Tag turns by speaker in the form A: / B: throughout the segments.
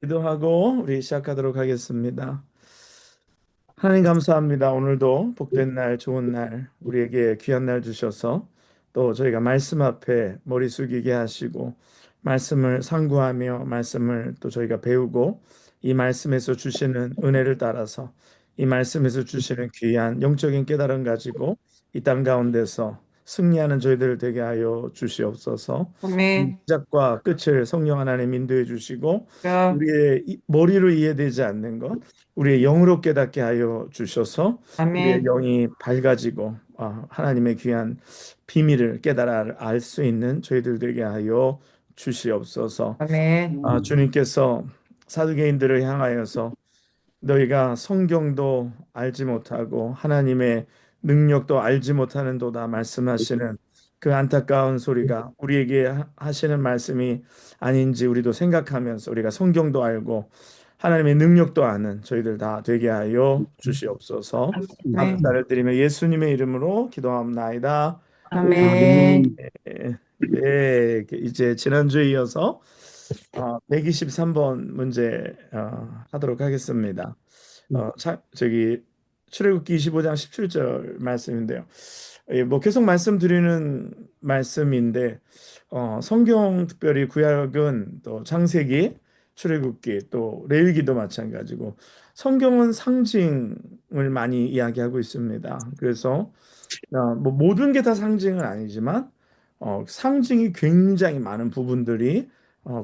A: 기도하고 우리 시작하도록 하겠습니다. 하나님 감사합니다. 오늘도 복된 날, 좋은 날, 우리에게 귀한 날 주셔서 또 저희가 말씀 앞에 머리 숙이게 하시고 말씀을 상고하며 말씀을 또 저희가 배우고 이 말씀에서 주시는 은혜를 따라서 이 말씀에서 주시는 귀한 영적인 깨달음 가지고 이 땅 가운데서 승리하는 저희들 되게 하여 주시옵소서. 이
B: 아멘.
A: 시작과 끝을 성령 하나님 인도해 주시고
B: 야,
A: 우리의 머리로 이해되지 않는 것, 우리의 영으로 깨닫게 하여 주셔서 우리의
B: 아멘.
A: 영이 밝아지고 하나님의 귀한 비밀을 깨달아 알 수 있는 저희들 되게 하여 주시옵소서.
B: 아멘.
A: 주님께서 사두개인들을 향하여서 너희가 성경도 알지 못하고 하나님의 능력도 알지 못하는도다 말씀하시는 그 안타까운 소리가 우리에게 하시는 말씀이 아닌지 우리도 생각하면서 우리가 성경도 알고 하나님의 능력도 아는 저희들 다 되게 하여 주시옵소서.
B: 아멘.
A: 감사를 드리며 예수님의 이름으로 기도합나이다.
B: 아멘.
A: 네, 이제 지난주에 이어서 123번 문제 하도록 하겠습니다. 저기 출애굽기 25장 17절 말씀인데요. 예, 뭐 계속 말씀드리는 말씀인데 성경 특별히 구약은 또 창세기, 출애굽기 또 레위기도 마찬가지고 성경은 상징을 많이 이야기하고 있습니다. 그래서 뭐 모든 게 다 상징은 아니지만 상징이 굉장히 많은 부분들이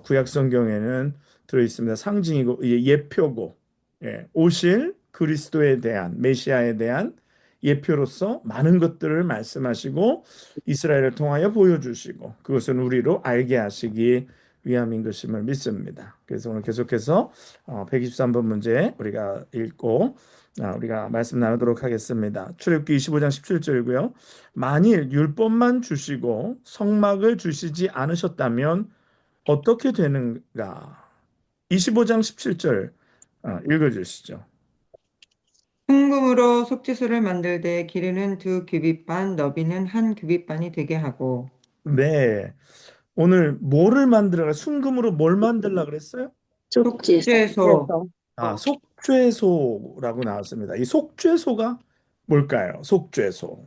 A: 구약 성경에는 들어 있습니다. 상징이고 예표고 오실 그리스도에 대한 메시아에 대한 예표로서 많은 것들을 말씀하시고 이스라엘을 통하여 보여주시고 그것은 우리로 알게 하시기 위함인 것임을 믿습니다. 그래서 오늘 계속해서 123번 문제 우리가 읽고 우리가 말씀 나누도록 하겠습니다. 출애굽기 25장 17절이고요. 만일 율법만 주시고 성막을 주시지 않으셨다면 어떻게 되는가? 25장 17절 읽어주시죠.
B: 순금으로 속죄소를 만들되 길이는 2규빗반, 너비는 1규빗반이 되게 하고
A: 네. 오늘 뭐를 만들어가 순금으로 뭘 만들라 그랬어요?
B: 속죄소,
A: 속죄소라고 나왔습니다. 이 속죄소가 뭘까요? 속죄소.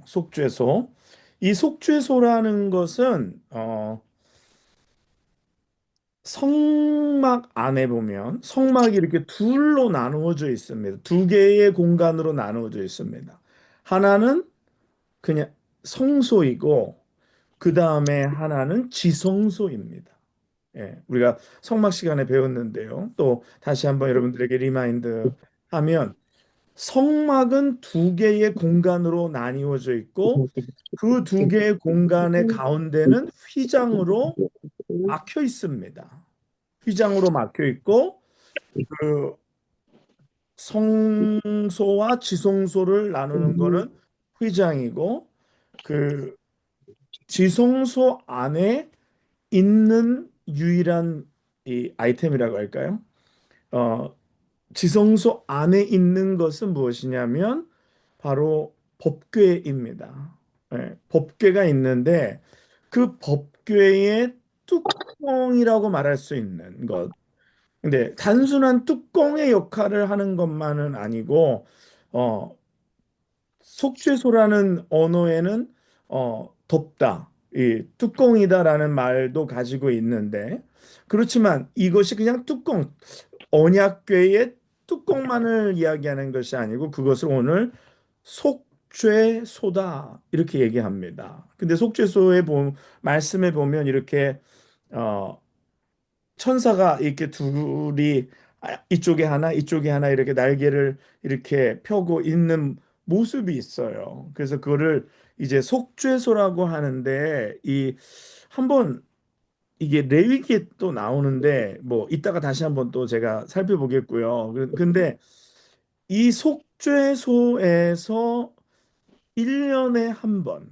A: 이 속죄소라는 것은 성막 안에 보면 성막이 이렇게 둘로 나누어져 있습니다. 두 개의 공간으로 나누어져 있습니다. 하나는 그냥 성소이고 그 다음에 하나는 지성소입니다. 예, 우리가 성막 시간에 배웠는데요. 또 다시 한번 여러분들에게 리마인드 하면 성막은 두 개의 공간으로 나뉘어져 있고 그 두 개의 공간의 가운데는 휘장으로 막혀 있습니다. 휘장으로 막혀 있고 그 성소와 지성소를 나누는 거는 휘장이고 그 지성소 안에 있는 유일한 이 아이템이라고 할까요? 어, 지성소 안에 있는 것은 무엇이냐면 바로 법궤입니다. 법궤가 있는데 그 법궤의 뚜껑이라고 말할 수 있는 것. 근데 단순한 뚜껑의 역할을 하는 것만은 아니고 어, 속죄소라는 언어에는 덮다, 이 뚜껑이다라는 말도 가지고 있는데 그렇지만 이것이 그냥 뚜껑, 언약궤의 뚜껑만을 이야기하는 것이 아니고 그것을 오늘 속죄소다 이렇게 얘기합니다. 근데 말씀에 보면 이렇게 어, 천사가 이렇게 둘이 이쪽에 하나 이쪽에 하나 이렇게 날개를 이렇게 펴고 있는 모습이 있어요. 그래서 그거를 이제 속죄소라고 하는데 이 한번 이게 레위기에 또 나오는데 뭐 이따가 다시 한번 또 제가 살펴보겠고요. 근데 이 속죄소에서 1년에 한 번,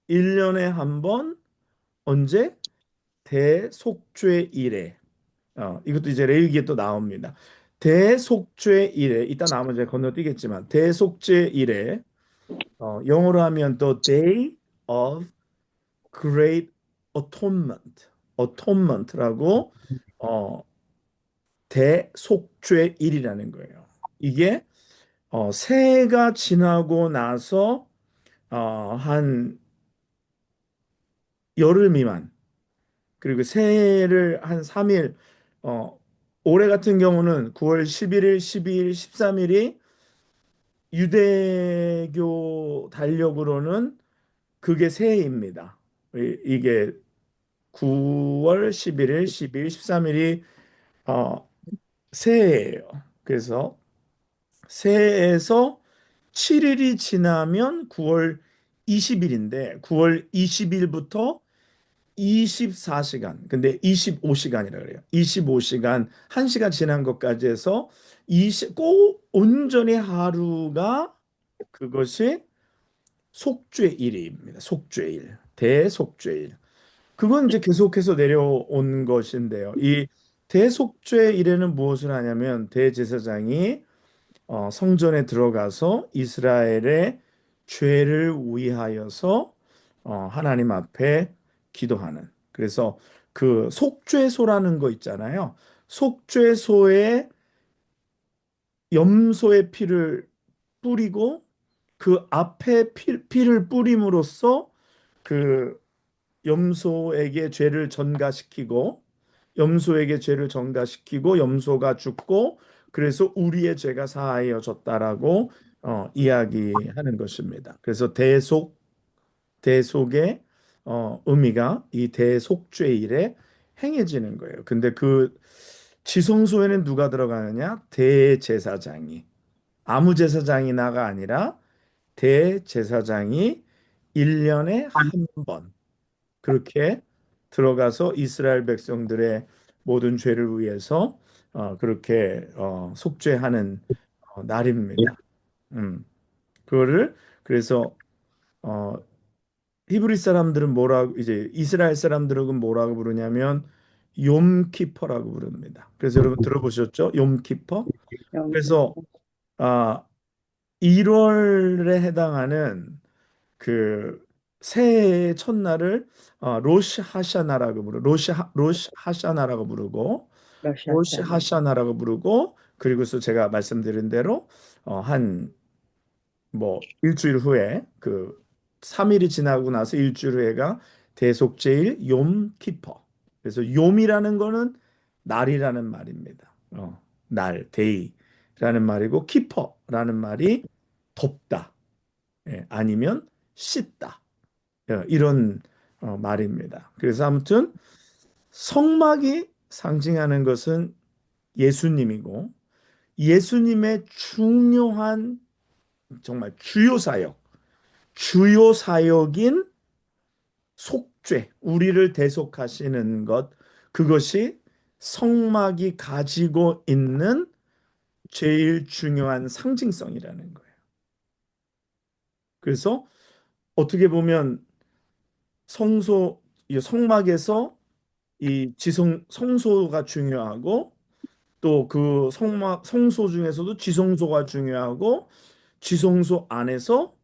A: 1년에 한 번 언제 대속죄일에 이것도 이제 레위기에 또 나옵니다. 대속죄일에 이따 나오면 제가 건너뛰겠지만 대속죄일에 영어로 하면 the day of great atonement라고 어, 대속죄일이라는 거예요. 이게 새해가 지나고 나서 한 열흘 미만, 그리고 새해를 한 3일, 어, 올해 같은 경우는 9월 11일, 12일, 13일이 유대교 달력으로는 그게 새해입니다. 이게 9월 11일, 12일, 13일이 새해예요. 그래서 새해에서 7일이 지나면 9월 20일인데 9월 20일부터 24시간. 근데 25시간이라 그래요. 25시간, 1시간 지난 것까지 해서 꼭 온전히 하루가 그것이 속죄일입니다. 속죄일. 대속죄일. 그건 이제 계속해서 내려온 것인데요. 이 대속죄일에는 무엇을 하냐면 대제사장이 성전에 들어가서 이스라엘의 죄를 위하여서 하나님 앞에 기도하는. 그래서 그 속죄소라는 거 있잖아요. 속죄소에 염소의 피를 뿌리고 그 앞에 피를 뿌림으로써 그 염소에게 죄를 전가시키고 염소에게 죄를 전가시키고 염소가 죽고 그래서 우리의 죄가 사하여졌다라고 이야기하는 것입니다. 그래서 대속의 의미가 이 대속죄일에 행해지는 거예요. 근데 그 지성소에는 누가 들어가느냐? 대제사장이. 아무 제사장이나가 아니라 대제사장이 1년에 한 번 그렇게 들어가서 이스라엘 백성들의 모든 죄를 위해서 그렇게 속죄하는 날입니다. 음. 그거를 그래서 어, 히브리 사람들은 뭐라고 이제 이스라엘 사람들은 뭐라고 부르냐면 욤키퍼라고 부릅니다. 그래서 여러분 들어보셨죠? 욤키퍼? 그래서 아 1월에 해당하는 그 새해의 첫날을 로시 하샤나라고 로시 하샤나라고 부르고 로시
B: 러시아산.
A: 하샤나라고 부르고 그리고서 제가 말씀드린 대로 한 뭐 일주일 후에 그 3일이 지나고 나서 일주일 후에가 대속죄일 욤 키퍼. 그래서 욤이라는 거는 날이라는 말입니다. 날, 데이라는 말이고 키퍼라는 말이 덥다. 예, 아니면 씻다. 이런 말입니다. 그래서 아무튼 성막이 상징하는 것은 예수님이고 예수님의 중요한 정말 주요 사역인 속죄, 우리를 대속하시는 것, 그것이 성막이 가지고 있는 제일 중요한 상징성이라는 거예요. 그래서 어떻게 보면 성소, 이 성막에서 이 성소가 중요하고 또 그 성소 중에서도 지성소가 중요하고 지성소 안에서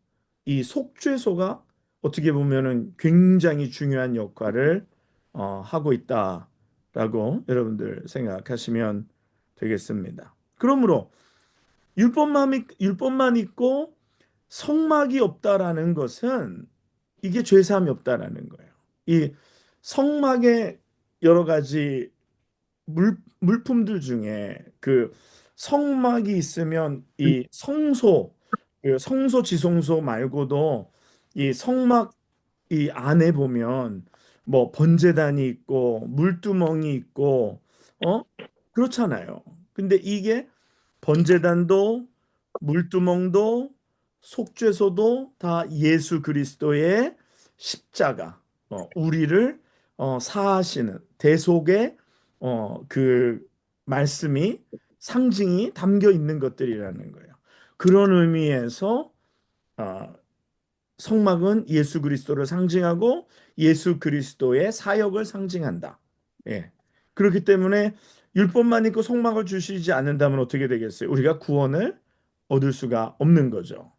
A: 이 속죄소가 어떻게 보면은 굉장히 중요한 역할을 하고 있다라고 여러분들 생각하시면 되겠습니다. 그러므로 율법만 있고 성막이 없다라는 것은 이게 죄사함이 없다라는 거예요. 이 성막에 여러 가지 물품들 중에 그 성막이 있으면 이 그 성소 지성소 말고도 이 성막 이 안에 보면 뭐 번제단이 있고 물두멍이 있고 어 그렇잖아요. 근데 이게 번제단도 물두멍도 속죄소도 다 예수 그리스도의 십자가 우리를 사하시는 대속의 그 말씀이 상징이 담겨 있는 것들이라는 거예요. 그런 의미에서 어, 성막은 예수 그리스도를 상징하고 예수 그리스도의 사역을 상징한다. 예. 그렇기 때문에 율법만 있고 성막을 주시지 않는다면 어떻게 되겠어요? 우리가 구원을 얻을 수가 없는 거죠.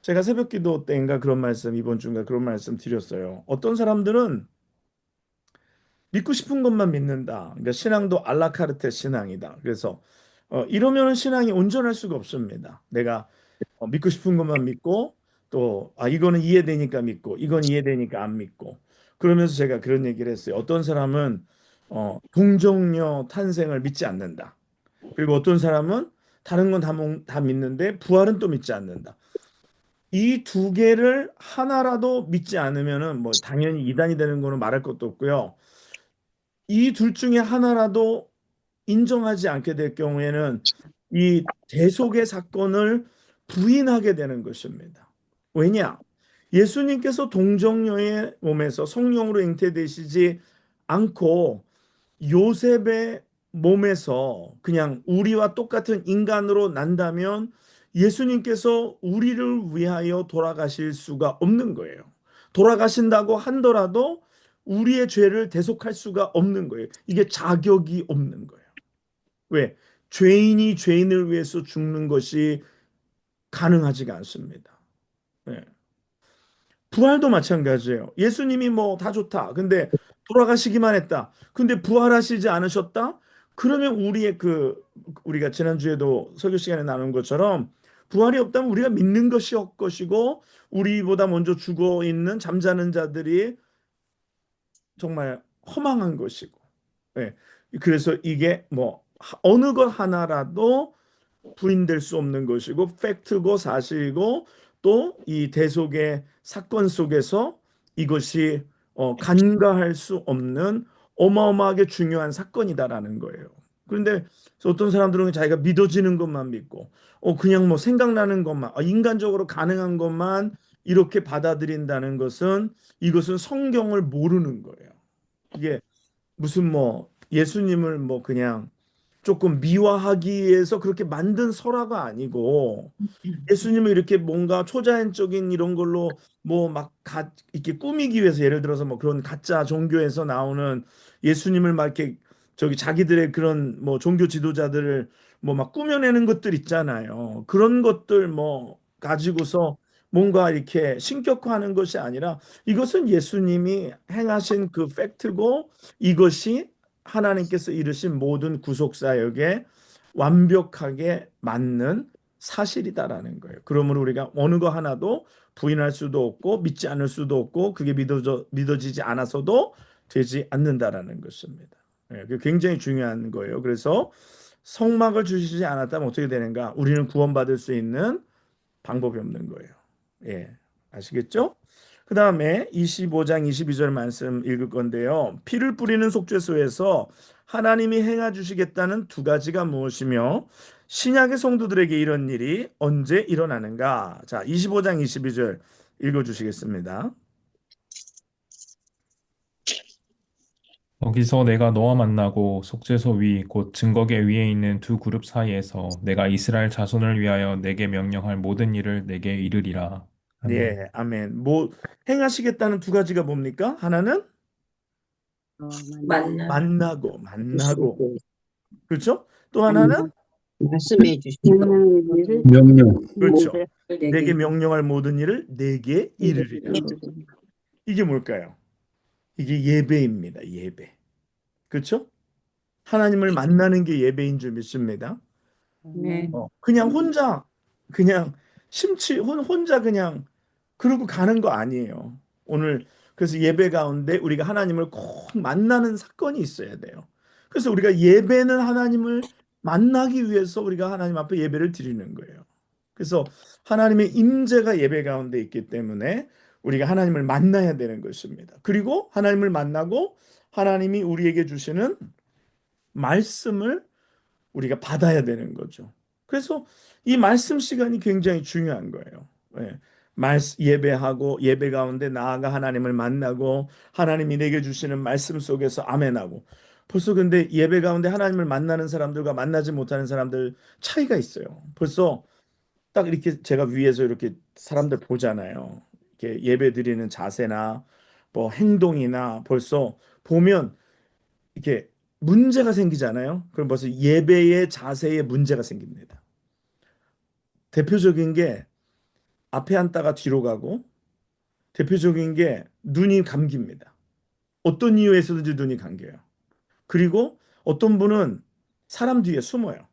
A: 제가 새벽기도 때인가 그런 말씀 이번 주인가 그런 말씀 드렸어요. 어떤 사람들은 믿고 싶은 것만 믿는다. 그러니까 신앙도 알라카르테 신앙이다. 그래서 이러면 신앙이 온전할 수가 없습니다. 내가 믿고 싶은 것만 믿고 또 이거는 이해되니까 믿고 이건 이해되니까 안 믿고 그러면서 제가 그런 얘기를 했어요. 어떤 사람은 동정녀 탄생을 믿지 않는다. 그리고 어떤 사람은 다른 건 다 믿는데 부활은 또 믿지 않는다. 이 두 개를 하나라도 믿지 않으면은 뭐 당연히 이단이 되는 거는 말할 것도 없고요. 이 둘 중에 하나라도 인정하지 않게 될 경우에는 이 대속의 사건을 부인하게 되는 것입니다. 왜냐? 예수님께서 동정녀의 몸에서 성령으로 잉태되시지 않고 요셉의 몸에서 그냥 우리와 똑같은 인간으로 난다면 예수님께서 우리를 위하여 돌아가실 수가 없는 거예요. 돌아가신다고 한더라도 우리의 죄를 대속할 수가 없는 거예요. 이게 자격이 없는 거예요. 왜? 죄인이 죄인을 위해서 죽는 것이 가능하지가 않습니다. 네. 부활도 마찬가지예요. 예수님이 뭐 다 좋다. 근데 돌아가시기만 했다. 근데 부활하시지 않으셨다? 그러면 우리가 지난주에도 설교 시간에 나눈 것처럼 부활이 없다면 우리가 믿는 것이 헛것이고 우리보다 먼저 죽어 있는 잠자는 자들이 정말 허망한 것이고. 예. 그래서 이게 뭐 어느 것 하나라도 부인될 수 없는 것이고 팩트고 사실이고 또 이 대속의 사건 속에서 이것이 간과할 수 없는 어마어마하게 중요한 사건이다라는 거예요. 그런데 어떤 사람들은 자기가 믿어지는 것만 믿고 그냥 뭐 생각나는 것만 인간적으로 가능한 것만 이렇게 받아들인다는 것은 이것은 성경을 모르는 거예요. 이게 무슨 뭐 예수님을 뭐 그냥 조금 미화하기 위해서 그렇게 만든 설화가 아니고 예수님을 이렇게 뭔가 초자연적인 이런 걸로 뭐 막 이렇게 꾸미기 위해서 예를 들어서 뭐 그런 가짜 종교에서 나오는 예수님을 막 이렇게 저기 자기들의 그런 뭐 종교 지도자들을 뭐 막 꾸며내는 것들 있잖아요. 그런 것들 뭐 가지고서 뭔가 이렇게 신격화하는 것이 아니라 이것은 예수님이 행하신 그 팩트고 이것이 하나님께서 이루신 모든 구속 사역에 완벽하게 맞는 사실이다라는 거예요. 그러므로 우리가 어느 거 하나도 부인할 수도 없고 믿지 않을 수도 없고 그게 믿어지지 않아서도 되지 않는다라는 것입니다. 예, 그게 굉장히 중요한 거예요. 그래서 성막을 주시지 않았다면 어떻게 되는가? 우리는 구원받을 수 있는 방법이 없는 거예요. 예, 아시겠죠? 그 다음에 25장 22절 말씀 읽을 건데요. 피를 뿌리는 속죄소에서 하나님이 행하 주시겠다는 두 가지가 무엇이며 신약의 성도들에게 이런 일이 언제 일어나는가? 자, 25장 22절 읽어 주시겠습니다.
C: 거기서 내가 너와 만나고 속죄소 위 곧 증거계 위에 있는 두 그룹 사이에서 내가 이스라엘 자손을 위하여 내게 명령할 모든 일을 내게 이르리라. 아멘.
A: 예, 아멘. 뭐 행하시겠다는 두 가지가 뭡니까? 하나는
D: 만나
A: 만나고.
D: 주시고
A: 그렇죠? 또 하나는
D: 말씀해 주시고
E: 명령.
A: 그렇죠.
D: 모든
A: 내게
D: 내게
A: 명령할 모든 일을 내게 이르리라. 이게 뭘까요? 이게 예배입니다. 예배. 그렇죠? 하나님을 만나는 게 예배인 줄 믿습니다.
D: 네.
A: 그냥 혼자 그냥 혼자 그냥 그러고 가는 거 아니에요. 오늘 그래서 예배 가운데 우리가 하나님을 꼭 만나는 사건이 있어야 돼요. 그래서 우리가 예배는 하나님을 만나기 위해서 우리가 하나님 앞에 예배를 드리는 거예요. 그래서 하나님의 임재가 예배 가운데 있기 때문에 우리가 하나님을 만나야 되는 것입니다. 그리고 하나님을 만나고 하나님이 우리에게 주시는 말씀을 우리가 받아야 되는 거죠. 그래서 이 말씀 시간이 굉장히 중요한 거예요. 예. 예배하고 예배 가운데 나아가 하나님을 만나고 하나님이 내게 주시는 말씀 속에서 아멘하고 벌써 근데 예배 가운데 하나님을 만나는 사람들과 만나지 못하는 사람들 차이가 있어요. 벌써 딱 이렇게 제가 위에서 이렇게 사람들 보잖아요. 이렇게 예배 드리는 자세나 뭐 행동이나 벌써 보면 이렇게 문제가 생기잖아요. 그럼 벌써 예배의 자세에 문제가 생깁니다. 대표적인 게 앞에 앉다가 뒤로 가고 대표적인 게 눈이 감깁니다. 어떤 이유에서든지 눈이 감겨요. 그리고 어떤 분은 사람 뒤에 숨어요.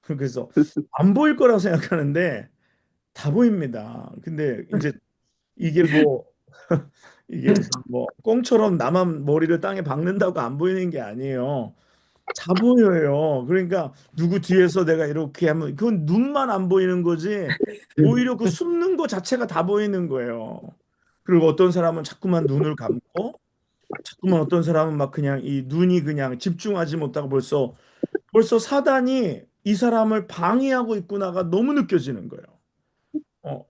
A: 그래서 안 보일 거라고 생각하는데 다 보입니다. 근데 이제 이게 뭐 이게 무슨 뭐 꽁처럼 나만 머리를 땅에 박는다고 안 보이는 게 아니에요. 다 보여요. 그러니까 누구 뒤에서 내가 이렇게 하면 그건 눈만 안 보이는 거지. 오히려 그 숨는 거 자체가 다 보이는 거예요. 그리고 어떤 사람은 자꾸만 눈을 감고 자꾸만 어떤 사람은 막 그냥 이 눈이 그냥 집중하지 못하고 벌써 사단이 이 사람을 방해하고 있구나가 너무 느껴지는 거예요. 어,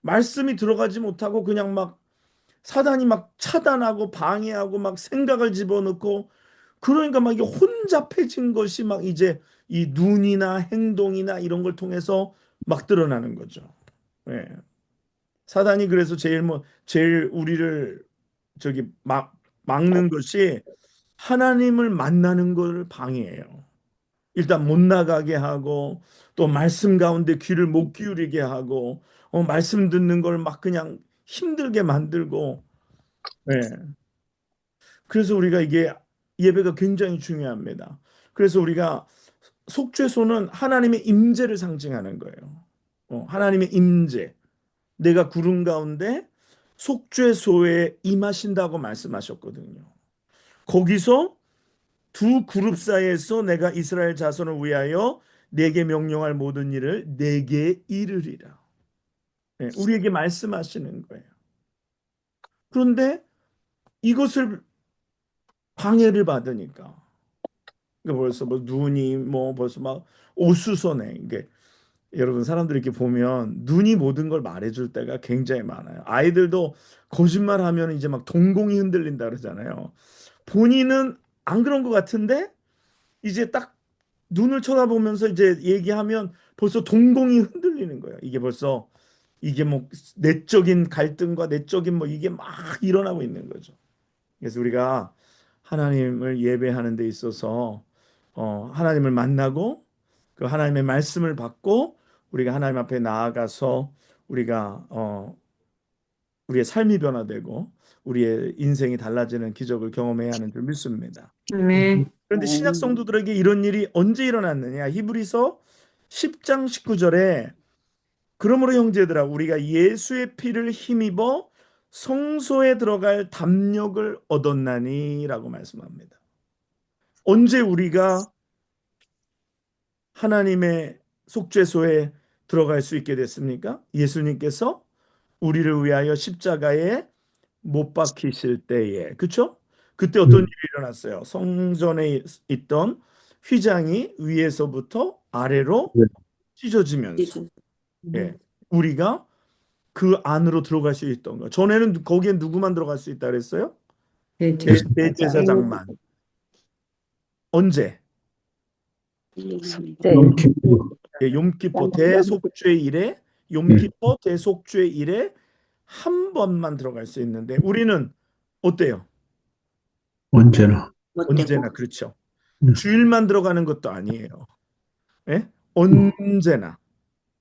A: 말씀이 들어가지 못하고 그냥 막 사단이 막 차단하고 방해하고 막 생각을 집어넣고 그러니까 막 이게 혼잡해진 것이 막 이제 이 눈이나 행동이나 이런 걸 통해서 막 드러나는 거죠. 예. 사단이 그래서 제일 우리를 막는 것이 하나님을 만나는 걸 방해해요. 일단 못 나가게 하고 또 말씀 가운데 귀를 못 기울이게 하고 말씀 듣는 걸 막 그냥 힘들게 만들고 예. 그래서 우리가 이게 예배가 굉장히 중요합니다. 그래서 우리가 속죄소는 하나님의 임재를 상징하는 거예요. 하나님의 임재. 내가 구름 가운데 속죄소에 임하신다고 말씀하셨거든요. 거기서 두 그룹 사이에서 내가 이스라엘 자손을 위하여 내게 명령할 모든 일을 내게 이르리라. 네, 우리에게 말씀하시는 거예요. 그런데 이것을 방해를 받으니까 그러니까 벌써 뭐 눈이 뭐 벌써 막 오수선해. 이게 여러분 사람들이 이렇게 보면 눈이 모든 걸 말해줄 때가 굉장히 많아요. 아이들도 거짓말하면 이제 막 동공이 흔들린다 그러잖아요. 본인은 안 그런 것 같은데 이제 딱 눈을 쳐다보면서 이제 얘기하면 벌써 동공이 흔들리는 거예요. 이게 벌써 이게 뭐 내적인 갈등과 내적인 뭐 이게 막 일어나고 있는 거죠. 그래서 우리가 하나님을 예배하는 데 있어서 하나님을 만나고 그 하나님의 말씀을 받고 우리가 하나님 앞에 나아가서 우리가 우리의 삶이 변화되고 우리의 인생이 달라지는 기적을 경험해야 하는 줄 믿습니다.
B: 아멘.
A: 그런데 신약 성도들에게 이런 일이 언제 일어났느냐? 히브리서 10장 19절에 그러므로 형제들아 우리가 예수의 피를 힘입어 성소에 들어갈 담력을 얻었나니라고 말씀합니다. 언제 우리가 하나님의 속죄소에 들어갈 수 있게 됐습니까? 예수님께서 우리를 위하여 십자가에 못 박히실 때에 그렇죠? 그때 어떤 일이 일어났어요? 성전에 있던 휘장이 위에서부터 아래로
E: 네.
A: 찢어지면서 예, 우리가 그 안으로 들어갈 수 있던 거. 전에는 거기에 누구만 들어갈 수 있다 그랬어요? 대제사장만. 언제?
D: 네.
E: 넘기고
A: 예, 욤키포 대속죄일에 욤키포 대속죄일에 한 번만 들어갈 수 있는데 우리는 어때요?
E: 언제나
A: 언제나 그렇죠.
E: 음.
A: 주일만 들어가는 것도 아니에요. 예?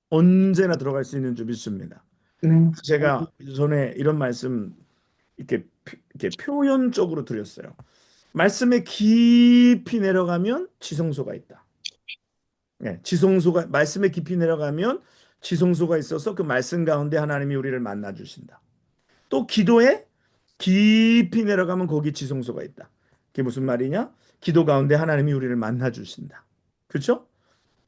A: 언제나 들어갈 수 있는 줄 믿습니다.
B: 네.
A: 제가 전에 이런 말씀 이렇게 표현적으로 드렸어요. 말씀에 깊이 내려가면 지성소가 있다. 예, 지성소가 말씀에 깊이 내려가면 지성소가 있어서 그 말씀 가운데 하나님이 우리를 만나 주신다. 또 기도에 깊이 내려가면 거기 지성소가 있다. 그게 무슨 말이냐? 기도 가운데 하나님이 우리를 만나 주신다. 그렇죠?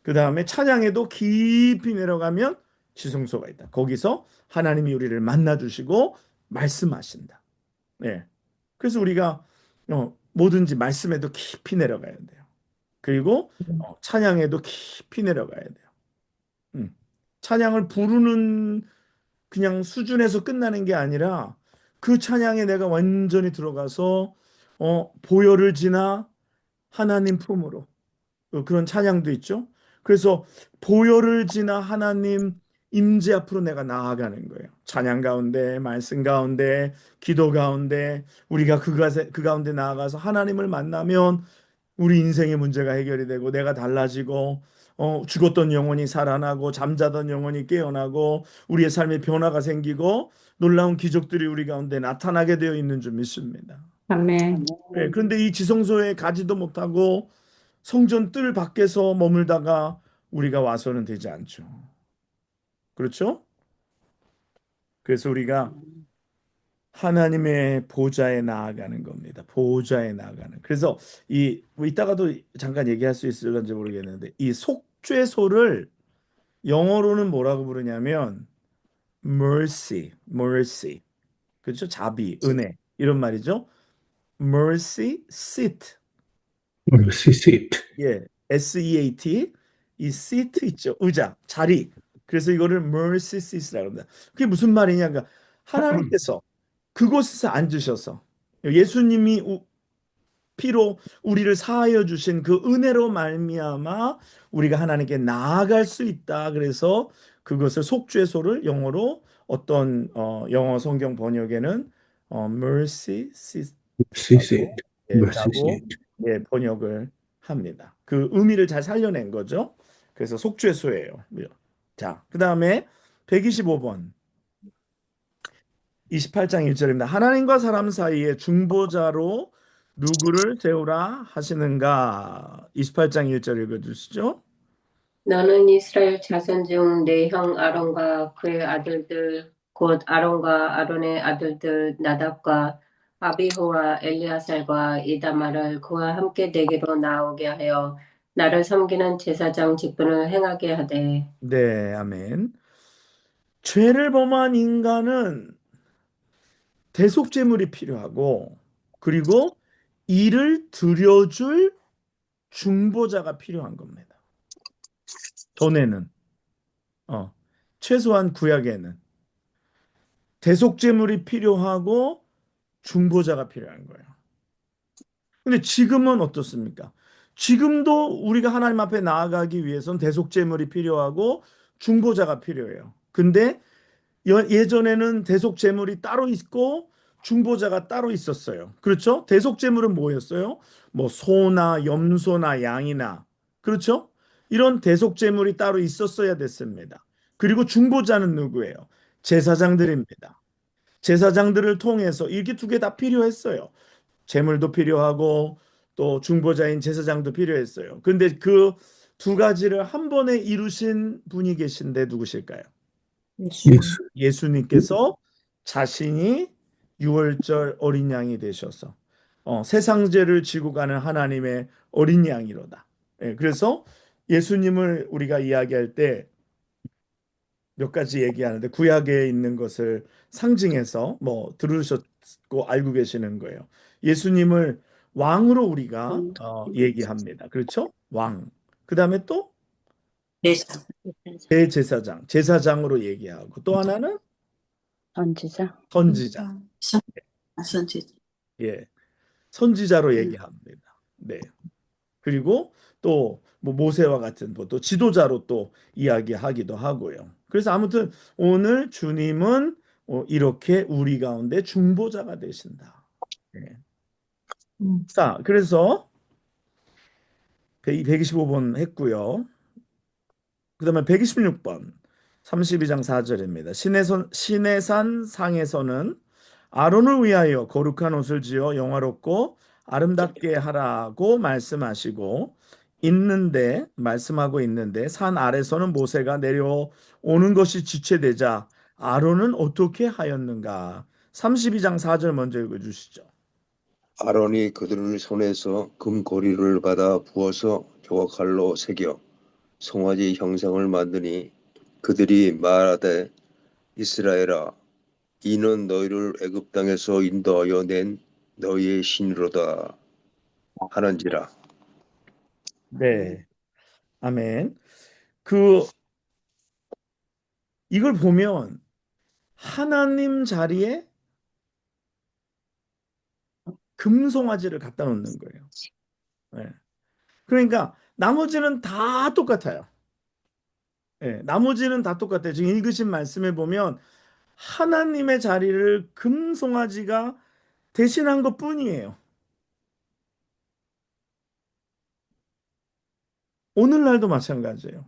A: 그 다음에 찬양에도 깊이 내려가면 지성소가 있다. 거기서 하나님이 우리를 만나 주시고 말씀하신다. 네. 그래서 우리가 뭐든지 말씀에도 깊이 내려가야 돼요. 그리고 찬양에도 깊이 내려가야 돼요. 찬양을 부르는 그냥 수준에서 끝나는 게 아니라 그 찬양에 내가 완전히 들어가서 보혈을 지나 하나님 품으로 그런 찬양도 있죠. 그래서 보혈을 지나 하나님 임재 앞으로 내가 나아가는 거예요. 찬양 가운데, 말씀 가운데, 기도 가운데 우리가 그 가운데 나아가서 하나님을 만나면 우리 인생의 문제가 해결이 되고 내가 달라지고 죽었던 영혼이 살아나고 잠자던 영혼이 깨어나고 우리의 삶에 변화가 생기고 놀라운 기적들이 우리 가운데 나타나게 되어 있는 줄 믿습니다.
D: 아멘.
A: 예, 그런데 이 지성소에 가지도 못하고 성전 뜰 밖에서 머물다가 우리가 와서는 되지 않죠. 그렇죠? 그래서 우리가 하나님의 보좌에 나아가는 겁니다. 보좌에 나아가는. 그래서 뭐 이따가도 잠깐 얘기할 수 있을런지 모르겠는데 이 속죄소를 영어로는 뭐라고 부르냐면 mercy. 그렇죠? 자비, 은혜 이런 말이죠. mercy seat.
E: 시시트.
A: 예, SEAT. 이 seat 있죠. 의자, 자리. 그래서 이거를 mercy seat이라고 합니다. 그게 무슨 말이냐? 그러니까 하나님께서 그곳에서 앉으셔서 예수님이 피로 우리를 사하여 주신 그 은혜로 말미암아 우리가 하나님께 나아갈 수 있다. 그래서 그것을 속죄소를 영어로 어떤 영어 성경 번역에는 mercy
E: 시시트.
A: seat라고 라고
E: 시시트.
A: 번역을 합니다. 그 의미를 잘 살려낸 거죠. 그래서 속죄소예요. 자, 그다음에 125번 28장 1절입니다. 하나님과 사람 사이에 중보자로 누구를 세우라 하시는가? 28장 1절 읽어주시죠.
D: 너는 이스라엘 자손 중 내 형 아론과 그의 아들들 곧 아론과 아론의 아들들 나답과 아비후와 엘리아살과 이다말을 그와 함께 내게로 나오게 하여 나를 섬기는 제사장 직분을 행하게 하되
A: 네, 아멘. 죄를 범한 인간은 대속제물이 필요하고 그리고 이를 드려줄 중보자가 필요한 겁니다. 전에는 최소한 구약에는 대속제물이 필요하고 중보자가 필요한 거예요. 근데 지금은 어떻습니까? 지금도 우리가 하나님 앞에 나아가기 위해서는 대속제물이 필요하고 중보자가 필요해요. 근데 예전에는 대속제물이 따로 있고 중보자가 따로 있었어요. 그렇죠? 대속제물은 뭐였어요? 뭐 소나 염소나 양이나 그렇죠? 이런 대속제물이 따로 있었어야 됐습니다. 그리고 중보자는 누구예요? 제사장들입니다. 제사장들을 통해서 이렇게 두 개 다 필요했어요. 제물도 필요하고 또 중보자인 제사장도 필요했어요. 근데 그 두 가지를 한 번에 이루신 분이 계신데 누구실까요?
E: 예수.
A: 예수님께서 자신이 유월절 어린 양이 되셔서 세상 죄를 지고 가는 하나님의 어린 양이로다. 예, 그래서 예수님을 우리가 이야기할 때 몇 가지 얘기하는데 구약에 있는 것을 상징해서 뭐 들으셨고 알고 계시는 거예요. 예수님을 왕으로 우리가 얘기합니다. 그렇죠? 왕. 그다음에 또
D: 제사
A: 대제사장, 제사장으로 얘기하고 또 하나는
F: 선지자.
A: 선지자.
F: 선지자.
A: 예. 선지자로 얘기합니다. 네. 그리고 또 뭐 모세와 같은 또 지도자로 또 이야기하기도 하고요. 그래서 아무튼 오늘 주님은 이렇게 우리 가운데 중보자가 되신다. 예. 자, 그래서 125번 했고요. 그다음에 126번 32장 4절입니다. 신의 산 상에서는 아론을 위하여 거룩한 옷을 지어 영화롭고 아름답게 하라고 말씀하고 있는데 산 아래서는 모세가 내려오는 것이 지체되자 아론은 어떻게 하였는가? 32장 4절 먼저 읽어 주시죠.
G: 아론이 그들을 손에서 금고리를 받아 부어서 조각칼로 새겨 송아지 형상을 만드니 그들이 말하되 이스라엘아 이는 너희를 애굽 땅에서 인도하여 낸 너희의 신이로다 하는지라.
A: 네. 아멘. 이걸 보면 하나님 자리에 금송아지를 갖다 놓는 거예요. 네. 그러니까 나머지는 다 똑같아요. 네. 나머지는 다 똑같아요. 지금 읽으신 말씀에 보면 하나님의 자리를 금송아지가 대신한 것뿐이에요. 오늘날도 마찬가지예요.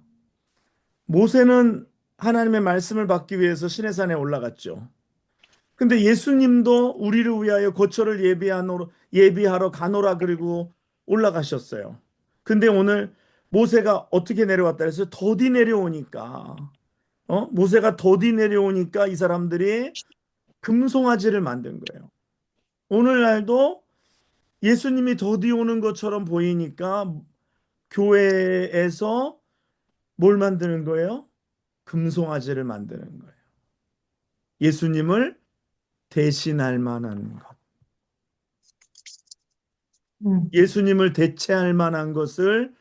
A: 모세는 하나님의 말씀을 받기 위해서 시내산에 올라갔죠. 근데 예수님도 우리를 위하여 거처를 예비하러 가노라 그리고 올라가셨어요. 근데 오늘 모세가 어떻게 내려왔다 해서 더디 내려오니까 모세가 더디 내려오니까 이 사람들이 금송아지를 만든 거예요. 오늘날도 예수님이 더디 오는 것처럼 보이니까 교회에서 뭘 만드는 거예요? 금송아지를 만드는 거예요. 예수님을 대신할 만한 것. 예수님을 대체할 만한 것을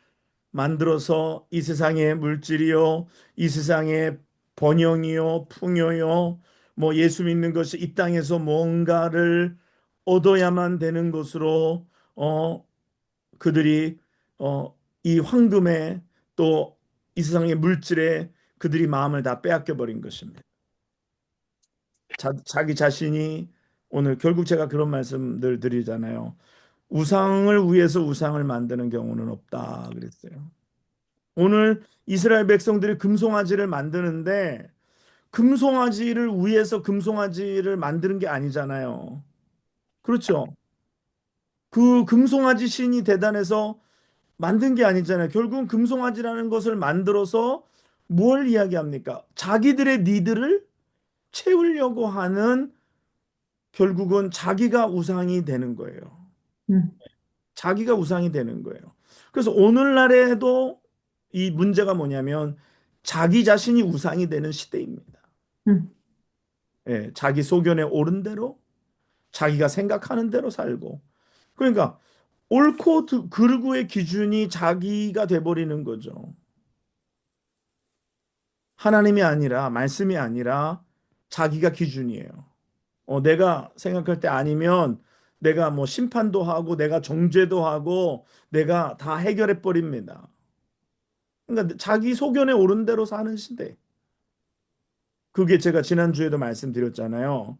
A: 만들어서 이 세상의 물질이요, 이 세상의 번영이요, 풍요요, 뭐 예수 믿는 것이 이 땅에서 뭔가를 얻어야만 되는 것으로 그들이 이 황금에 또 이 세상의 물질에 그들이 마음을 다 빼앗겨 버린 것입니다. 자기 자신이 오늘 결국 제가 그런 말씀들 드리잖아요. 우상을 위해서 우상을 만드는 경우는 없다 그랬어요. 오늘 이스라엘 백성들이 금송아지를 만드는데 금송아지를 위해서 금송아지를 만드는 게 아니잖아요. 그렇죠? 그 금송아지 신이 대단해서 만든 게 아니잖아요. 결국은 금송아지라는 것을 만들어서 뭘 이야기합니까? 자기들의 니드를 채우려고 하는 결국은 자기가 우상이 되는 거예요. 자기가 우상이 되는 거예요. 그래서 오늘날에도 이 문제가 뭐냐면 자기 자신이 우상이 되는 시대입니다. 예, 자기 소견에 옳은 대로 자기가 생각하는 대로 살고 그러니까 옳고 그르고의 기준이 자기가 돼버리는 거죠. 하나님이 아니라 말씀이 아니라 자기가 기준이에요. 내가 생각할 때 아니면 내가 뭐 심판도 하고 내가 정죄도 하고 내가 다 해결해 버립니다. 그러니까 자기 소견에 옳은 대로 사는 시대. 그게 제가 지난주에도 말씀드렸잖아요.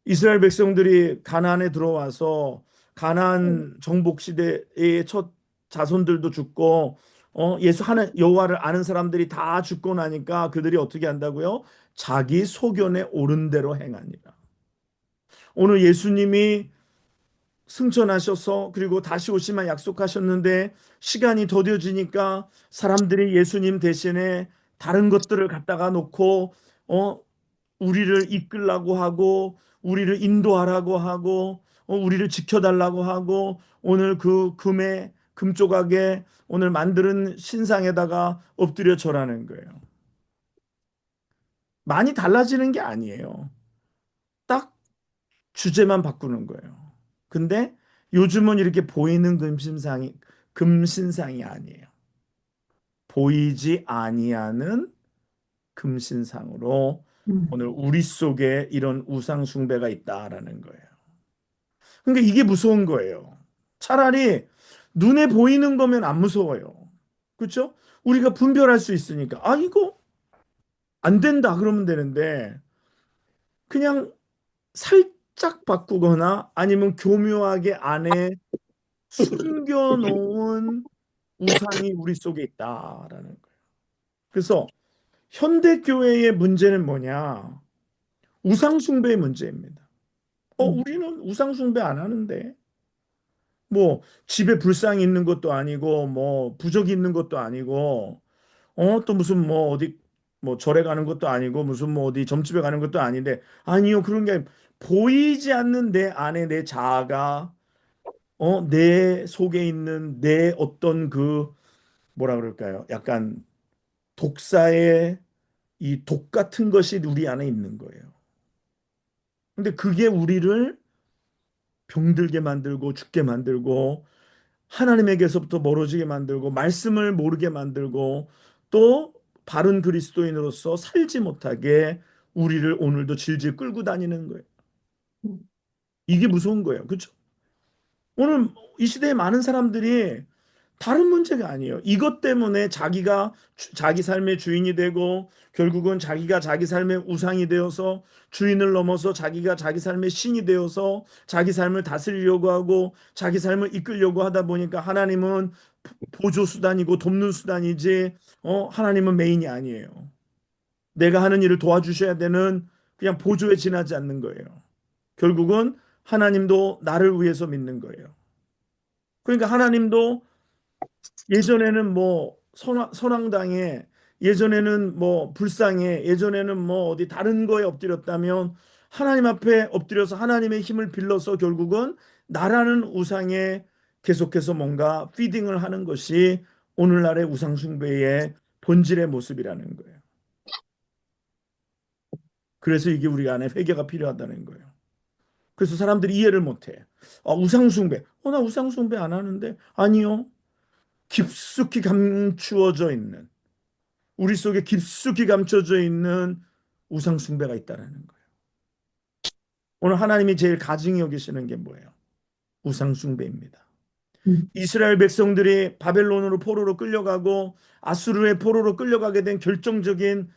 A: 이스라엘 백성들이 가나안에 들어와서 가나안 정복 시대의 첫 자손들도 죽고 예수 하는 여호와를 아는 사람들이 다 죽고 나니까 그들이 어떻게 한다고요? 자기 소견에 옳은 대로 행하니라. 오늘 예수님이 승천하셔서 그리고 다시 오시면 약속하셨는데 시간이 더뎌지니까 사람들이 예수님 대신에 다른 것들을 갖다가 놓고 우리를 이끌라고 하고 우리를 인도하라고 하고 우리를 지켜달라고 하고 오늘 그 금조각에 오늘 만드는 신상에다가 엎드려 절하는 거예요. 많이 달라지는 게 아니에요. 딱 주제만 바꾸는 거예요. 근데 요즘은 이렇게 보이는 금신상이 아니에요. 보이지 아니하는 금신상으로 오늘 우리 속에 이런 우상 숭배가 있다라는 거예요. 그러니까 이게 무서운 거예요. 차라리 눈에 보이는 거면 안 무서워요. 그렇죠? 우리가 분별할 수 있으니까 이거 안 된다 그러면 되는데 그냥 살짝 바꾸거나 아니면 교묘하게 안에 숨겨놓은 우상이 우리 속에 있다라는 거예요. 그래서 현대 교회의 문제는 뭐냐? 우상 숭배의 문제입니다. 우리는 우상 숭배 안 하는데 뭐 집에 불상이 있는 것도 아니고 뭐 부적이 있는 것도 아니고 또 무슨 뭐 어디 뭐 절에 가는 것도 아니고 무슨 뭐 어디 점집에 가는 것도 아닌데 아니요 그런 게 보이지 않는 내 안에 내 자아가 내 속에 있는 내 어떤 그 뭐라 그럴까요? 약간 독사의 이 독 같은 것이 우리 안에 있는 거예요. 근데 그게 우리를 병들게 만들고 죽게 만들고 하나님에게서부터 멀어지게 만들고 말씀을 모르게 만들고 또 바른 그리스도인으로서 살지 못하게 우리를 오늘도 질질 끌고 다니는 거예요. 이게 무서운 거예요. 그렇죠? 오늘 이 시대에 많은 사람들이 다른 문제가 아니에요. 이것 때문에 자기가 자기 삶의 주인이 되고 결국은 자기가 자기 삶의 우상이 되어서 주인을 넘어서 자기가 자기 삶의 신이 되어서 자기 삶을 다스리려고 하고 자기 삶을 이끌려고 하다 보니까 하나님은 보조 수단이고 돕는 수단이지, 하나님은 메인이 아니에요. 내가 하는 일을 도와주셔야 되는 그냥 보조에 지나지 않는 거예요. 결국은 하나님도 나를 위해서 믿는 거예요. 그러니까 하나님도 예전에는 뭐 선왕당에, 예전에는 뭐 불상에, 예전에는 뭐 어디 다른 거에 엎드렸다면 하나님 앞에 엎드려서 하나님의 힘을 빌려서 결국은 나라는 우상에 계속해서 뭔가 피딩을 하는 것이 오늘날의 우상 숭배의 본질의 모습이라는 거예요. 그래서 이게 우리 안에 회개가 필요하다는 거예요. 그래서 사람들이 이해를 못해. 우상 숭배. 나 우상 숭배 안 하는데. 아니요. 깊숙이 감추어져 있는, 우리 속에 깊숙이 감춰져 있는 우상 숭배가 있다라는 거예요. 오늘 하나님이 제일 가증히 여기시는 게 뭐예요? 우상 숭배입니다. 이스라엘 백성들이 바벨론으로 포로로 끌려가고 아수르의 포로로 끌려가게 된 결정적인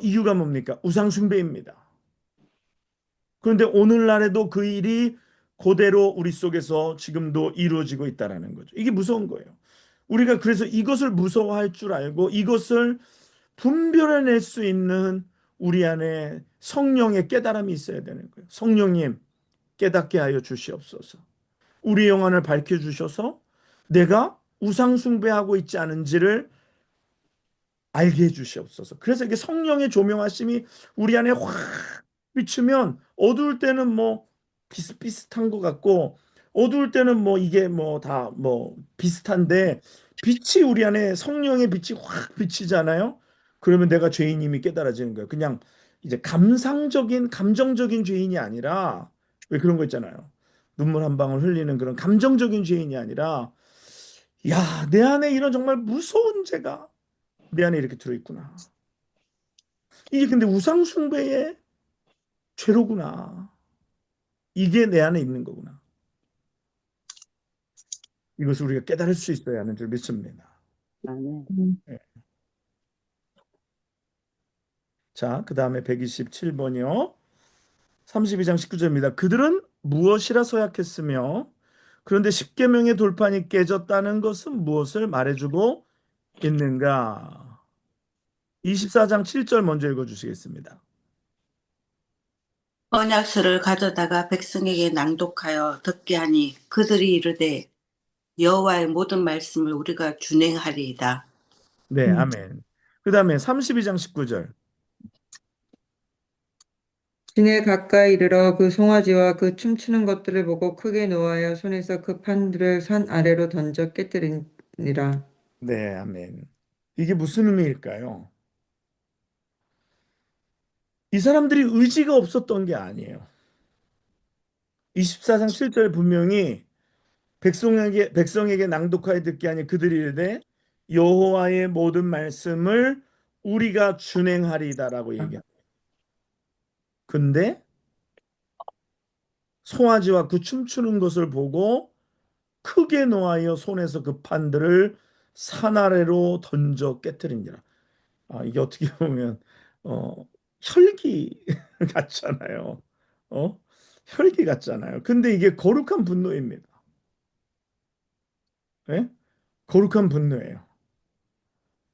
A: 이유가 뭡니까? 우상 숭배입니다. 그런데 오늘날에도 그 일이 그대로 우리 속에서 지금도 이루어지고 있다라는 거죠. 이게 무서운 거예요. 우리가 그래서 이것을 무서워할 줄 알고 이것을 분별해낼 수 있는 우리 안에 성령의 깨달음이 있어야 되는 거예요. 성령님, 깨닫게 하여 주시옵소서. 우리 영안을 밝혀주셔서 내가 우상숭배하고 있지 않은지를 알게 해주시옵소서. 그래서 이게 성령의 조명하심이 우리 안에 확 비추면 어두울 때는 뭐 비슷비슷한 것 같고 어두울 때는 뭐 이게 뭐 다 뭐 비슷한데 빛이 우리 안에 성령의 빛이 확 비치잖아요. 그러면 내가 죄인임이 깨달아지는 거예요. 그냥 이제 감상적인 감정적인 죄인이 아니라 왜 그런 거 있잖아요. 눈물 한 방울 흘리는 그런 감정적인 죄인이 아니라 야, 내 안에 이런 정말 무서운 죄가 내 안에 이렇게 들어있구나. 이게 근데 우상숭배의 죄로구나. 이게 내 안에 있는 거구나. 이것을 우리가 깨달을 수 있어야 하는 줄 믿습니다.
F: 아멘.
A: 네. 자, 그 다음에 127번이요. 32장 19절입니다. 그들은 무엇이라 서약했으며 그런데 십계명의 돌판이 깨졌다는 것은 무엇을 말해주고 있는가? 24장 7절 먼저 읽어주시겠습니다.
F: 언약서를 가져다가 백성에게 낭독하여 듣게 하니 그들이 이르되 여호와의 모든 말씀을 우리가 준행하리이다.
A: 네, 아멘. 그 다음에 32장 19절.
B: 진에 가까이 이르러 그 송아지와 그 춤추는 것들을 보고 크게 노하여 손에서 그 판들을 산 아래로 던져 깨뜨리니라.
A: 네, 아멘. 이게 무슨 의미일까요? 이 사람들이 의지가 없었던 게 아니에요. 24장 7절에 분명히 백성에게 낭독하여 듣게 하니 그들이 이르되 여호와의 모든 말씀을 우리가 준행하리다라고 얘기합니다. 근데 송아지와 그 춤추는 것을 보고 크게 노하여 손에서 그 판들을 산 아래로 던져 깨뜨리니라. 이게 어떻게 보면 혈기 같잖아요. 혈기 같잖아요. 근데 이게 거룩한 분노입니다. 예? 거룩한 분노예요.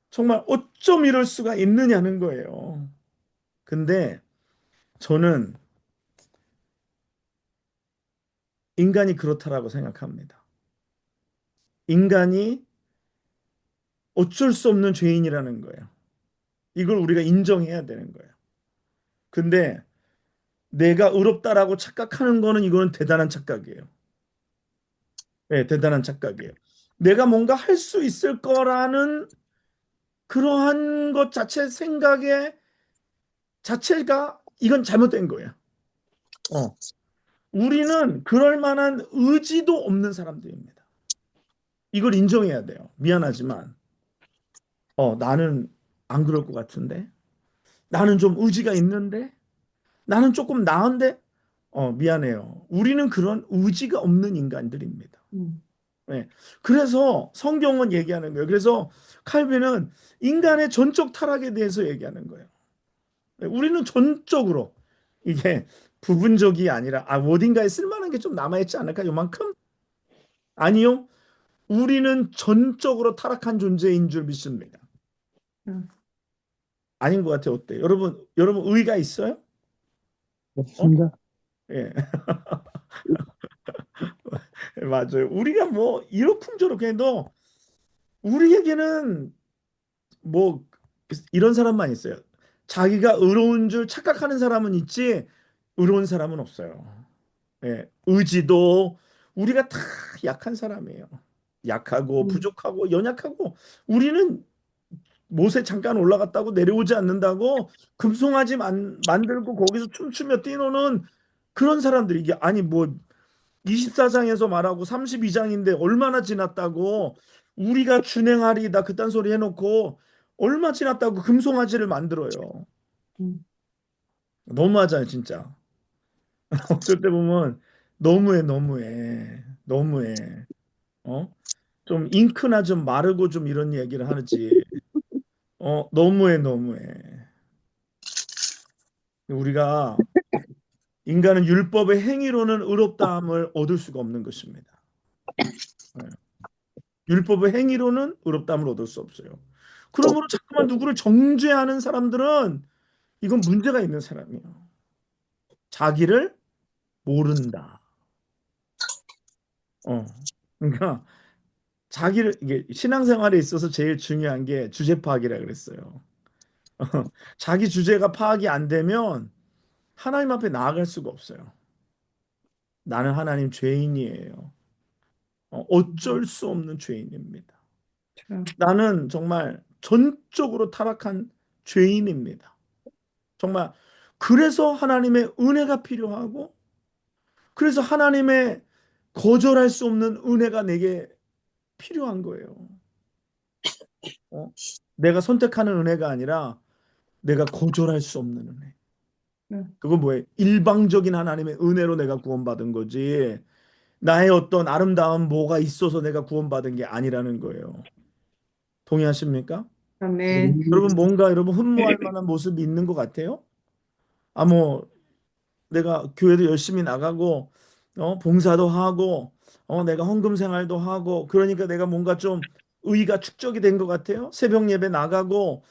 A: 정말 어쩜 이럴 수가 있느냐는 거예요. 근데 저는 인간이 그렇다라고 생각합니다. 인간이 어쩔 수 없는 죄인이라는 거예요. 이걸 우리가 인정해야 되는 거예요. 근데 내가 의롭다라고 착각하는 거는 이거는 대단한 착각이에요. 네, 대단한 착각이에요. 내가 뭔가 할 수 있을 거라는 그러한 것 자체 생각의 자체가 이건 잘못된 거예요. 우리는 그럴 만한 의지도 없는 사람들입니다. 이걸 인정해야 돼요. 미안하지만 나는 안 그럴 것 같은데 나는 좀 의지가 있는데 나는 조금 나은데 미안해요. 우리는 그런 의지가 없는 인간들입니다. 네. 그래서 성경은 얘기하는 거예요. 그래서 칼빈은 인간의 전적 타락에 대해서 얘기하는 거예요. 네, 우리는 전적으로 이게 부분적이 아니라 어딘가에 쓸만한 게 좀 남아있지 않을까? 요만큼? 아니요. 우리는 전적으로 타락한 존재인 줄 믿습니다.
B: 음.
A: 아닌 것 같아요. 어때요? 여러분 의가 있어요?
E: 맞습니다.
A: 예. 맞아요. 우리가 뭐 이러쿵저러쿵 해도 우리에게는 뭐 이런 사람만 있어요. 자기가 의로운 줄 착각하는 사람은 있지 의로운 사람은 없어요. 예. 의지도 우리가 다 약한 사람이에요. 약하고
B: 음.
A: 부족하고 연약하고 우리는 못에 잠깐 올라갔다고 내려오지 않는다고 금송아지 만들고 거기서 춤추며 뛰노는 그런 사람들이 이게 아니 뭐 24장에서 말하고 32장인데 얼마나 지났다고 우리가 준행하리다 그딴 소리 해놓고 얼마 지났다고 금송아지를 만들어요.
B: 음.
A: 너무하잖아요, 진짜. 어쩔 때 보면 너무해. 어? 좀 잉크나 좀 마르고 좀 이런 얘기를 하지. 너무해. 우리가 인간은 율법의 행위로는 의롭다함을 얻을 수가 없는 것입니다. 네. 율법의 행위로는 의롭다함을 얻을 수 없어요. 그러므로 자꾸만 누구를 정죄하는 사람들은 이건 문제가 있는 사람이에요. 자기를 모른다. 그러니까 자기를 이게 신앙생활에 있어서 제일 중요한 게 주제 파악이라 그랬어요. 자기 주제가 파악이 안 되면 하나님 앞에 나아갈 수가 없어요. 나는 하나님 죄인이에요. 어쩔 수 없는 죄인입니다.
B: 자,
A: 나는 정말 전적으로 타락한 죄인입니다. 정말 그래서 하나님의 은혜가 필요하고 그래서 하나님의 거절할 수 없는 은혜가 내게 필요한 거예요. 어? 내가 선택하는 은혜가 아니라 내가 거절할 수 없는 은혜.
B: 음.
A: 그건 뭐예요? 일방적인 하나님의 은혜로 내가 구원받은 거지. 나의 어떤 아름다운 뭐가 있어서 내가 구원받은 게 아니라는 거예요. 동의하십니까?
B: 아멘.
A: 여러분 뭔가 여러분 흠모할 만한 모습이 있는 것 같아요? 뭐 내가 교회도 열심히 나가고 봉사도 하고 내가 헌금 생활도 하고 그러니까 내가 뭔가 좀 의가 축적이 된 것 같아요. 새벽 예배 나가고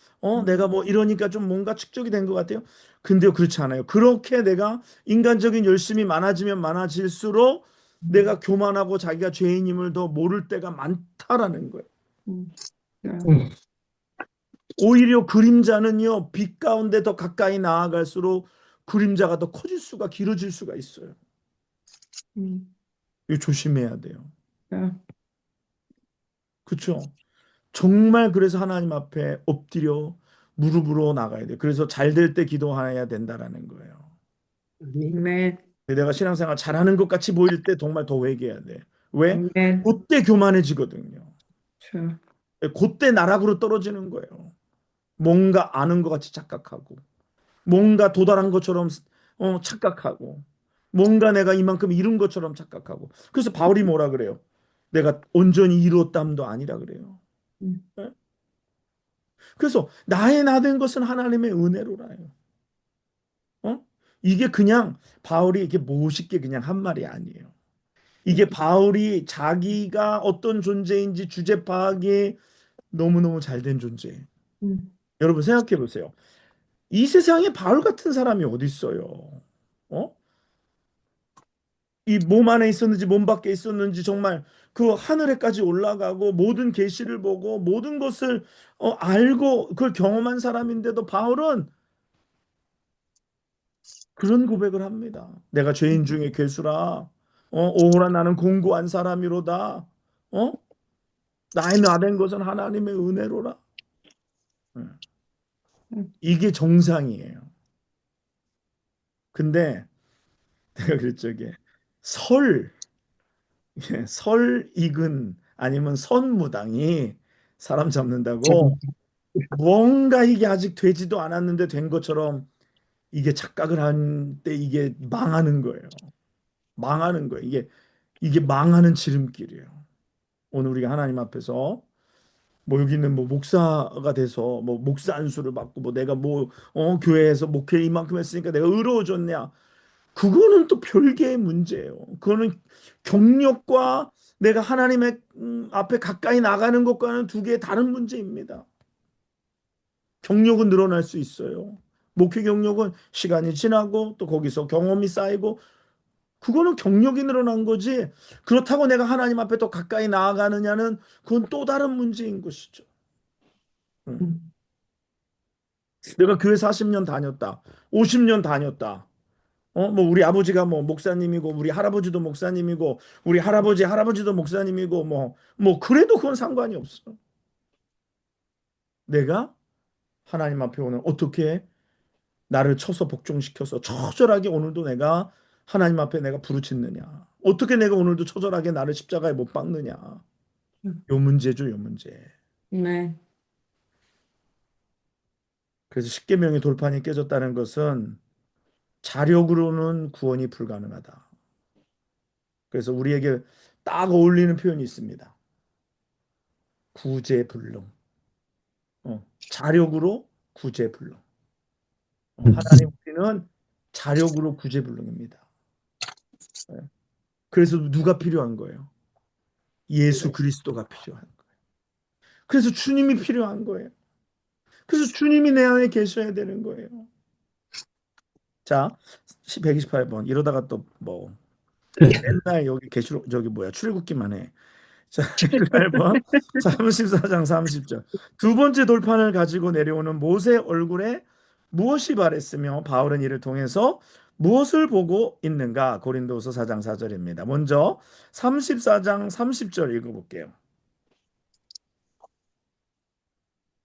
A: 내가 뭐 이러니까 좀 뭔가 축적이 된 것 같아요. 근데요 그렇지 않아요. 그렇게 내가 인간적인 열심이 많아지면 많아질수록 내가 교만하고 자기가 죄인임을 더 모를 때가 많다라는 거예요.
B: 음. 자,
A: 오히려 그림자는요, 빛 가운데 더 가까이 나아갈수록 그림자가 더 커질 수가, 길어질 수가 있어요.
B: 음.
A: 이거 조심해야 돼요.
B: 자,
A: 그렇죠? 정말 그래서 하나님 앞에 엎드려 무릎으로 나가야 돼요. 그래서 잘 될 때 기도해야 된다라는 거예요.
B: 아멘.
A: 내가 신앙생활 잘하는 것 같이 보일 때 정말 더 회개해야 돼. 왜?
B: 아멘.
A: 그때 교만해지거든요.
B: 자,
A: 그때 나락으로 떨어지는 거예요. 뭔가 아는 것 같이 착각하고. 뭔가 도달한 것처럼 착각하고 뭔가 내가 이만큼 이룬 것처럼 착각하고 그래서 바울이 뭐라 그래요? 내가 온전히 이루었담도 아니라 그래요.
B: 음.
A: 예? 그래서 나의 나 된 것은 하나님의 은혜로라요. 어? 이게 그냥 바울이 이렇게 멋있게 그냥 한 말이 아니에요. 이게 바울이 자기가 어떤 존재인지 주제 파악이 너무너무 잘 된 존재.
B: 음.
A: 여러분 생각해 보세요. 이 세상에 바울 같은 사람이 어디 있어요? 어? 이 몸 안에 있었는지 몸 밖에 있었는지 정말 그 하늘에까지 올라가고 모든 계시를 보고 모든 것을 알고 그걸 경험한 사람인데도 바울은 그런 고백을 합니다. 내가 죄인 중에 괴수라. 오호라 나는 공고한 사람이로다. 어? 나의 나된 것은 하나님의 은혜로라. 응.
B: 음.
A: 이게 정상이에요. 근데 내가 그랬죠 이게 설 설익은 아니면 선무당이 사람 잡는다고 뭔가 이게 아직 되지도 않았는데 된 것처럼 이게 착각을 한 때 이게 망하는 거예요. 망하는 거예요. 이게 망하는 지름길이에요. 오늘 우리가 하나님 앞에서 뭐 여기는 뭐 목사가 돼서 뭐 목사 안수를 받고 뭐 내가 뭐 교회에서 목회 이만큼 했으니까 내가 의로워졌냐? 그거는 또 별개의 문제예요. 그거는 경력과 내가 하나님의 앞에 가까이 나가는 것과는 두 개의 다른 문제입니다. 경력은 늘어날 수 있어요. 목회 경력은 시간이 지나고 또 거기서 경험이 쌓이고 그거는 경력이 늘어난 거지. 그렇다고 내가 하나님 앞에 더 가까이 나아가느냐는 그건 또 다른 문제인 것이죠. 응. 내가 교회 40년 다녔다. 50년 다녔다. 뭐 우리 아버지가 뭐 목사님이고 우리 할아버지도 목사님이고 우리 할아버지도 목사님이고 뭐 그래도 그건 상관이 없어. 내가 하나님 앞에 오늘 어떻게 나를 쳐서 복종시켜서 처절하게 오늘도 내가 하나님 앞에 내가 부르짖느냐. 어떻게 내가 오늘도 처절하게 나를 십자가에 못 박느냐. 요 문제죠, 요 문제.
B: 네.
A: 그래서 십계명의 돌판이 깨졌다는 것은 자력으로는 구원이 불가능하다. 그래서 우리에게 딱 어울리는 표현이 있습니다. 구제불능. 자력으로 구제불능. 하나님 우리는 자력으로 구제불능입니다. 예. 그래서 누가 필요한 거예요? 예수 그리스도가 필요한 거예요. 그래서 주님이 필요한 거예요. 그래서 주님이 내 안에 계셔야 되는 거예요. 자, 128번 이러다가 또 뭐 맨날 여기 계시록 저기 뭐야 출애굽기만 해. 자, 128번 34장 30절. 두 번째 돌판을 가지고 내려오는 모세 얼굴에 무엇이 바랬으며 바울은 이를 통해서 무엇을 보고 있는가? 고린도후서 4장 4절입니다. 먼저 34장 30절 읽어볼게요.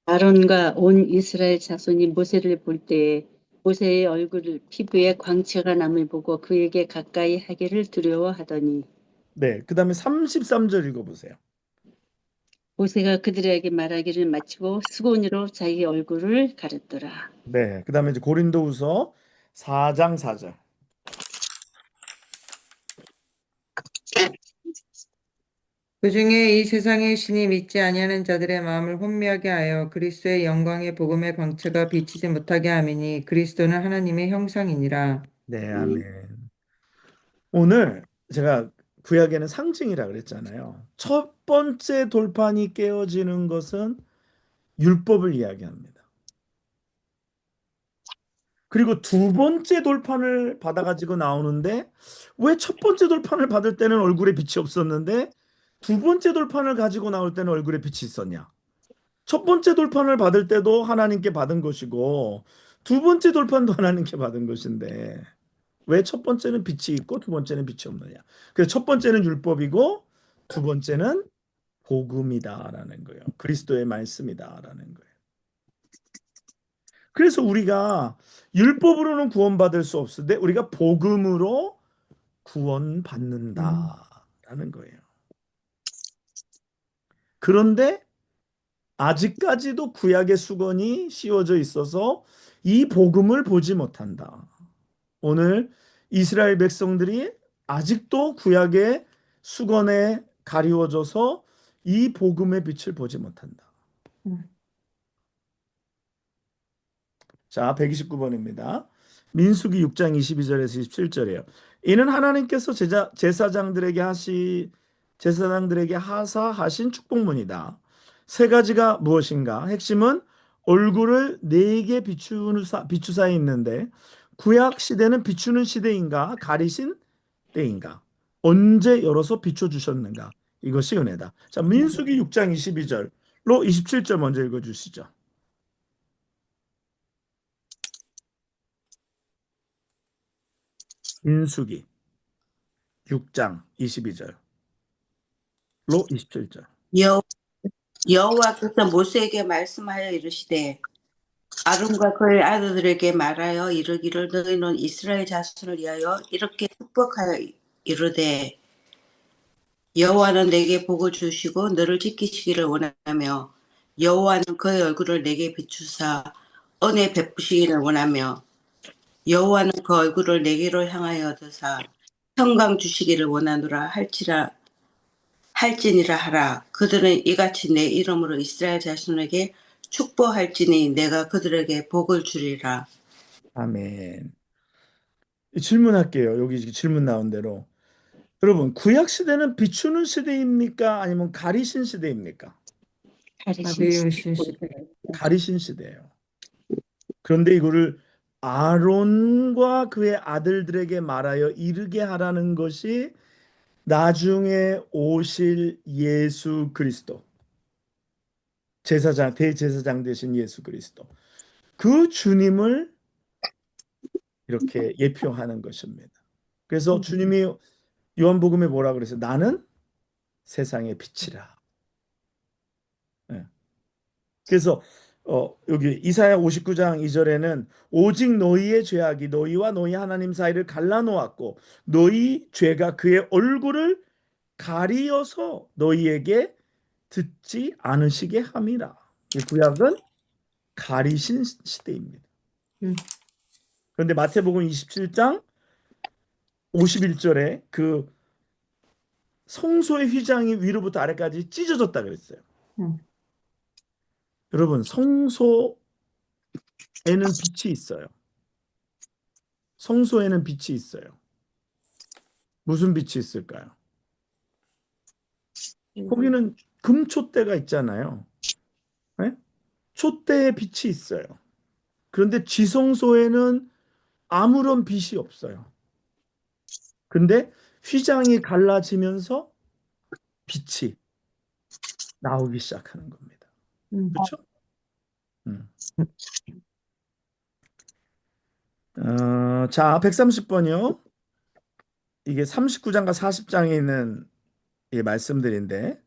E: 아론과 온 이스라엘 자손이 모세를 볼 때에 모세의 얼굴 피부에 광채가 남을 보고 그에게 가까이 하기를 두려워하더니
A: 네, 그 다음에 33절 읽어보세요.
E: 모세가 그들에게 말하기를 마치고 수건으로 자기 얼굴을 가렸더라.
A: 네, 그 다음에 이제 고린도후서 4장 4절.
B: 그중에 이 세상의 신이 믿지 아니하는 자들의 마음을 혼미하게 하여 그리스도의 영광의 복음의 광채가 비치지 못하게 함이니 그리스도는 하나님의 형상이니라.
A: 네, 아멘. 오늘 제가 구약에는 상징이라 그랬잖아요. 첫 번째 돌판이 깨어지는 것은 율법을 이야기합니다. 그리고 두 번째 돌판을 받아가지고 나오는데 왜 첫 번째 돌판을 받을 때는 얼굴에 빛이 없었는데 두 번째 돌판을 가지고 나올 때는 얼굴에 빛이 있었냐? 첫 번째 돌판을 받을 때도 하나님께 받은 것이고 두 번째 돌판도 하나님께 받은 것인데 왜 첫 번째는 빛이 있고 두 번째는 빛이 없느냐? 그래서 첫 번째는 율법이고 두 번째는 복음이다라는 거예요. 그리스도의 말씀이다라는 거예요. 그래서 우리가 율법으로는 구원받을 수 없는데 우리가 복음으로 구원받는다라는 거예요. 그런데 아직까지도 구약의 수건이 씌워져 있어서 이 복음을 보지 못한다. 오늘 이스라엘 백성들이 아직도 구약의 수건에 가리워져서 이 복음의 빛을 보지 못한다. 자, 129번입니다. 민수기 6장 22절에서 27절이에요. 이는 하나님께서 제사장들에게 하사하신 축복문이다. 세 가지가 무엇인가? 핵심은 얼굴을 네게 비추사에 있는데 구약 시대는 비추는 시대인가? 가리신 때인가? 언제 열어서 비춰주셨는가? 이것이 은혜다. 자, 민수기 6장 22절로 27절 먼저 읽어주시죠. 민수기 6장 22절로 27절.
F: 여호와께서 모세에게 말씀하여 이르시되 아론과 그의 아들들에게 말하여 이르기를 너희는 이스라엘 자손을 위하여 이렇게 축복하여 이르되 여호와는 내게 복을 주시고 너를 지키시기를 원하며 여호와는 그의 얼굴을 내게 비추사 은혜 베푸시기를 원하며 여호와는 그 얼굴을 내게로 향하여 드사 평강 주시기를 원하노라 할지니라 하라. 그들은 이같이 내 이름으로 이스라엘 자손에게 축복할지니 내가 그들에게 복을 주리라.
A: 아멘. 질문할게요. 여기 질문 나온 대로. 여러분, 구약 시대는 비추는 시대입니까? 아니면 가리신 시대입니까?
B: 가리신 시대.
A: 가리신 시대예요. 그런데 이거를 아론과 그의 아들들에게 말하여 이르게 하라는 것이 나중에 오실 예수 그리스도, 제사장, 대제사장 되신 예수 그리스도. 그 주님을 이렇게 예표하는 것입니다. 그래서 주님이 요한복음에 뭐라 그랬어요? 나는 세상의 빛이라. 예. 그래서 여기 이사야 59장 2절에는 오직 너희의 죄악이 너희와 너희 하나님 사이를 갈라놓았고 너희 죄가 그의 얼굴을 가리어서 너희에게 듣지 않으시게 함이라. 이 구약은 가리신 시대입니다.
B: 음.
A: 그런데 마태복음 27장 51절에 그 성소의 휘장이 위로부터 아래까지 찢어졌다 그랬어요.
B: 음.
A: 여러분, 성소에는 빛이 있어요. 성소에는 빛이 있어요. 무슨 빛이 있을까요? 거기는 금촛대가 있잖아요. 네? 촛대에 빛이 있어요. 그런데 지성소에는 아무런 빛이 없어요. 근데 휘장이 갈라지면서 빛이 나오기 시작하는 겁니다. 그렇죠? 자, 130번이요. 이게 39장과 40장에 있는 이 말씀들인데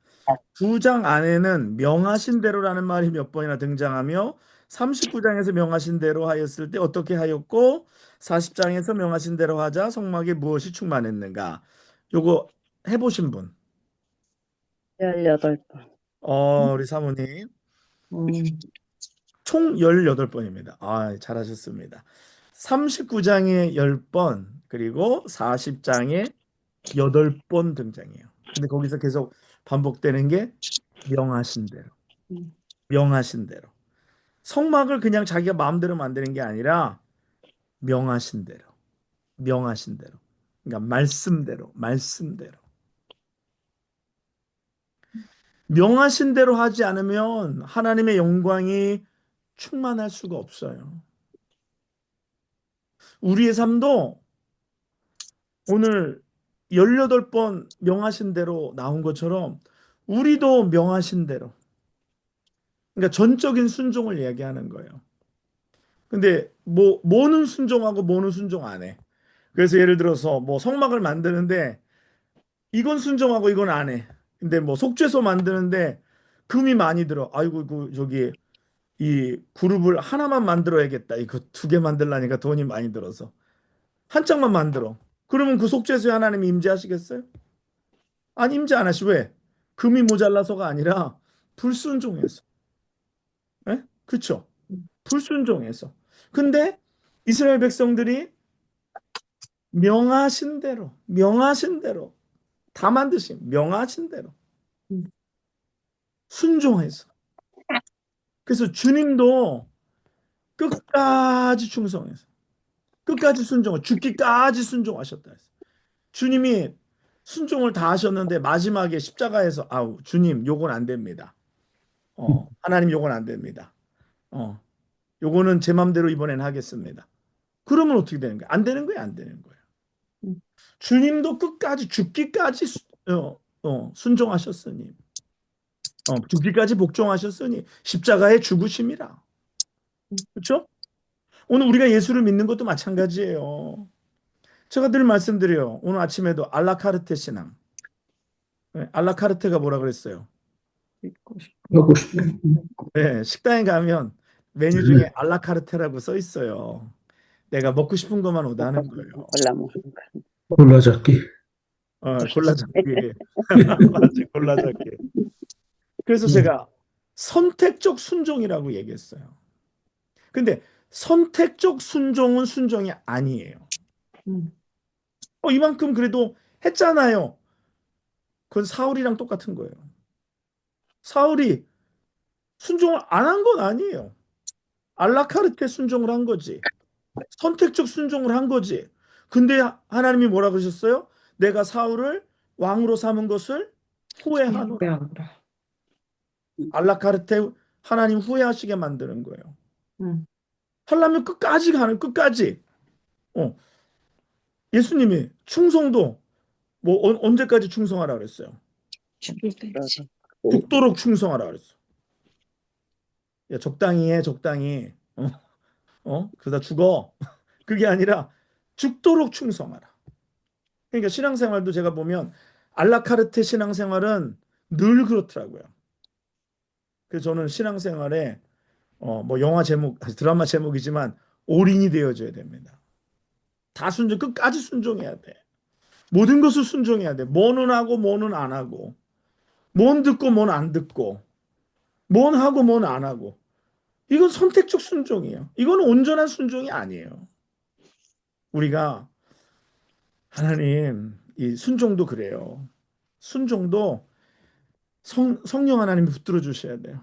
A: 9장 안에는 명하신 대로라는 말이 몇 번이나 등장하며 39장에서 명하신 대로 하였을 때 어떻게 하였고 40장에서 명하신 대로 하자 성막에 무엇이 충만했는가? 요거 해보신 분?
E: 18번.
A: 우리 사모님.
B: 음.
A: 총 18번입니다. 아, 잘하셨습니다. 39장에 10번, 그리고 40장에 8번 등장해요. 근데 거기서 계속 반복되는 게 명하신 대로. 명하신 대로. 성막을 그냥 자기가 마음대로 만드는 게 아니라 명하신 대로. 명하신 대로. 그러니까 말씀대로, 말씀대로. 명하신 대로 하지 않으면 하나님의 영광이 충만할 수가 없어요. 우리의 삶도 오늘 18번 명하신 대로 나온 것처럼 우리도 명하신 대로. 그러니까 전적인 순종을 이야기하는 거예요. 근데 뭐는 순종하고 뭐는 순종 안 해. 그래서 예를 들어서 뭐 성막을 만드는데 이건 순종하고 이건 안 해. 근데 뭐 속죄소 만드는데 금이 많이 들어. 아이고 저기 이 그룹을 하나만 만들어야겠다. 이거 2개 만들라니까 돈이 많이 들어서 한 짝만 만들어. 그러면 그 속죄소에 하나님이 임재하시겠어요? 아니, 임재 안 하시. 왜? 금이 모자라서가 아니라 불순종해서. 예? 그쵸? 불순종해서. 근데 이스라엘 백성들이 명하신 대로 다 만드신 명하신 대로 순종해서. 그래서 주님도 끝까지 충성해서 끝까지 순종을 죽기까지 순종하셨다 했어요. 주님이 순종을 다 하셨는데 마지막에 십자가에서 아우 주님 요건 안 됩니다. 하나님 요건 안 됩니다. 요거는 제 맘대로 이번엔 하겠습니다. 그러면 어떻게 되는 거예요? 안 되는 거예요, 안 되는 거예요. 주님도 끝까지 죽기까지 순종하셨으니 죽기까지 복종하셨으니 십자가의 죽으심이라. 그렇죠? 오늘 우리가 예수를 믿는 것도 마찬가지예요. 제가 늘 말씀드려요. 오늘 아침에도 알라카르테 신앙. 네, 알라카르테가 뭐라 그랬어요?
B: 하고 싶어.
A: 네, 식당에 가면 메뉴 중에 알라카르테라고 써 있어요. 내가 먹고 싶은 것만 오다는 거예요.
E: 골라먹는 거.
C: 골라잡기.
A: 골라잡기. 맞지, 골라잡기. 그래서 제가 선택적 순종이라고 얘기했어요. 근데 선택적 순종은 순종이 아니에요. 이만큼 그래도 했잖아요. 그건 사울이랑 똑같은 거예요. 사울이 순종을 안 한 건 아니에요. 알라카르테 순종을 한 거지. 선택적 순종을 한 거지. 근데 하나님이 뭐라 그러셨어요? 내가 사울을 왕으로 삼은 것을 후회하노라.
B: 후회하노라.
A: 알라카르테 하나님 후회하시게 만드는 거예요.
B: 음.
A: 하려면 끝까지 가는 끝까지. 어, 예수님이 충성도 뭐 언제까지 충성하라 그랬어요?
E: 죽을 때까지.
A: 죽도록 충성하라 그랬어. 야, 적당히 해, 적당히. 그러다 죽어. 그게 아니라 죽도록 충성하라. 그러니까 신앙생활도 제가 보면 알라카르테 신앙생활은 늘 그렇더라고요. 그래서 저는 신앙생활에 뭐 영화 제목, 드라마 제목이지만 올인이 되어져야 됩니다. 다 순종, 끝까지 순종해야 돼. 모든 것을 순종해야 돼. 뭐는 하고 뭐는 안 하고, 뭔 듣고 뭔 안 듣고, 뭔 하고 뭔 안 하고. 이건 선택적 순종이에요. 이건 온전한 순종이 아니에요. 우리가 하나님 이 순종도 그래요. 순종도 성령 하나님이 붙들어 주셔야 돼요.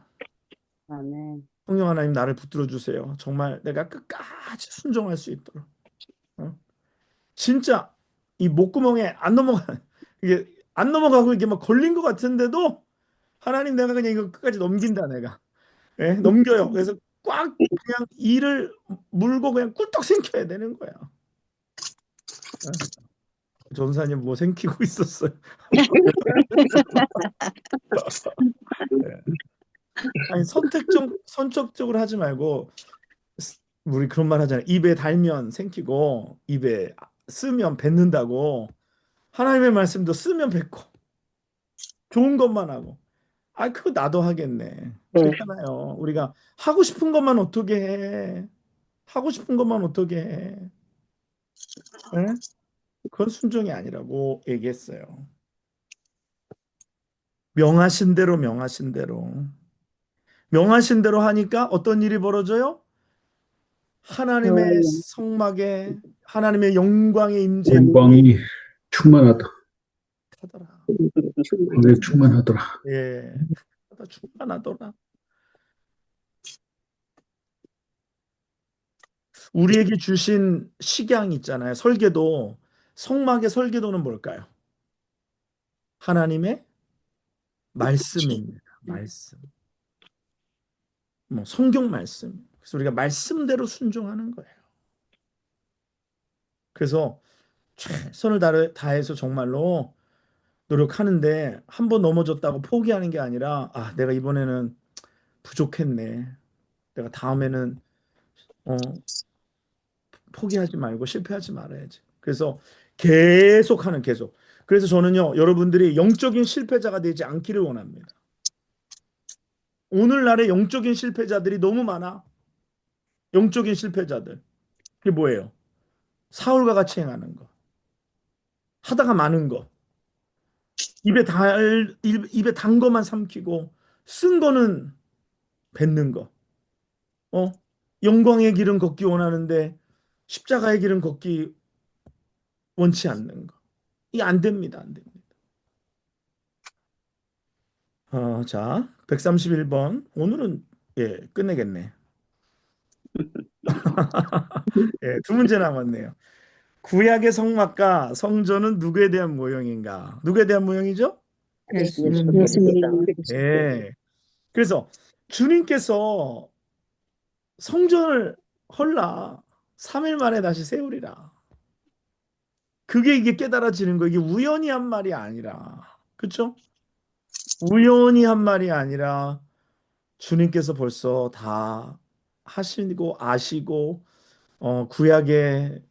E: 아멘.
A: 성령 하나님 나를 붙들어 주세요. 정말 내가 끝까지 순종할 수 있도록. 진짜 이 목구멍에 안 넘어가 이게 안 넘어가고 이게 막 걸린 것 같은데도 하나님 내가 그냥 이거 끝까지 넘긴다 내가. 예? 넘겨요. 그래서 꽉 그냥 이를 물고 그냥 꿀떡 삼켜야 되는 거야. 전사님 뭐 생기고 있었어요. 예. 아니 선택적으로 하지 말고 우리 그런 말 하잖아요. 입에 달면 생기고 입에 쓰면 뱉는다고. 하나님의 말씀도 쓰면 뱉고 좋은 것만 하고. 아, 그거 나도 하겠네. 그렇잖아요. 우리가 하고 싶은 것만 어떻게 해? 하고 싶은 것만 어떻게 해? 예? 그건 순종이 아니라고 얘기했어요. 명하신 대로 명하신 대로. 명하신 대로 하니까 어떤 일이 벌어져요? 하나님의 성막에 하나님의 영광의 임재가
H: 영광이 충만하다.
A: 하더라.
H: 거기에 충만하더라.
A: 예. 충만하더라. 우리에게 주신 식양 있잖아요. 설계도. 성막의 설계도는 뭘까요? 하나님의 말씀입니다. 말씀. 뭐 성경 말씀. 그래서 우리가 말씀대로 순종하는 거예요. 그래서 최선을 다해서 정말로 노력하는데 한 번 넘어졌다고 포기하는 게 아니라 내가 이번에는 부족했네. 내가 다음에는 포기하지 말고 실패하지 말아야지. 그래서 계속. 그래서 저는요, 여러분들이 영적인 실패자가 되지 않기를 원합니다. 오늘날의 영적인 실패자들이 너무 많아. 영적인 실패자들. 그게 뭐예요? 사울과 같이 행하는 거. 하다가 많은 거. 입에 단 거만 삼키고 쓴 거는 뱉는 거. 영광의 길은 걷기 원하는데 십자가의 길은 걷기 원치 않는 거. 이게 안 됩니다. 안 됩니다. 자, 131번. 오늘은 끝내겠네. 두 문제 남았네요. 구약의 성막과 성전은 누구에 대한 모형인가? 누구에 대한 모형이죠?
B: 예수님.
E: 예수님.
A: 예. 그래서 주님께서 성전을 헐라 3일 만에 다시 세우리라. 그게 이게 깨달아지는 거. 이게 우연히 한 말이 아니라. 그렇죠? 우연히 한 말이 아니라 주님께서 벌써 다 하시고 아시고 구약의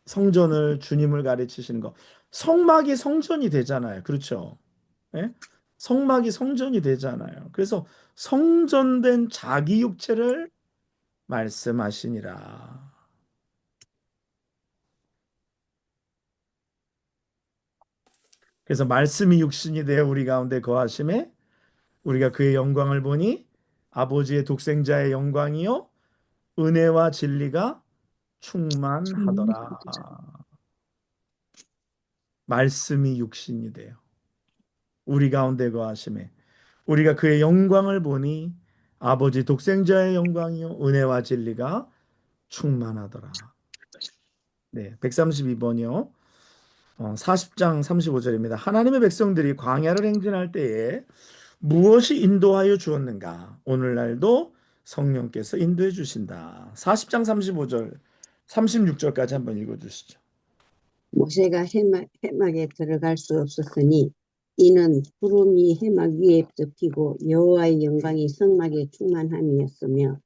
A: 성전을 주님을 가르치시는 거. 성막이 성전이 되잖아요. 그렇죠? 예? 성막이 성전이 되잖아요. 그래서 성전된 자기 육체를 말씀하시니라. 그래서 말씀이 육신이 되어 우리 가운데 거하심에 우리가 그의 영광을 보니 아버지의 독생자의 영광이요 은혜와 진리가 충만하더라. 말씀이 육신이 되어 우리 가운데 거하심에 우리가 그의 영광을 보니 아버지 독생자의 영광이요 은혜와 진리가 충만하더라. 네, 132번이요. 40장 35절입니다. 하나님의 백성들이 광야를 행진할 때에 무엇이 인도하여 주었는가? 오늘날도 성령께서 인도해 주신다. 40장 35절, 36절까지 한번 읽어 주시죠.
I: 모세가 해막에 들어갈 수 없었으니 이는 구름이 해막 위에 덮이고 여호와의 영광이 성막에 충만함이었으며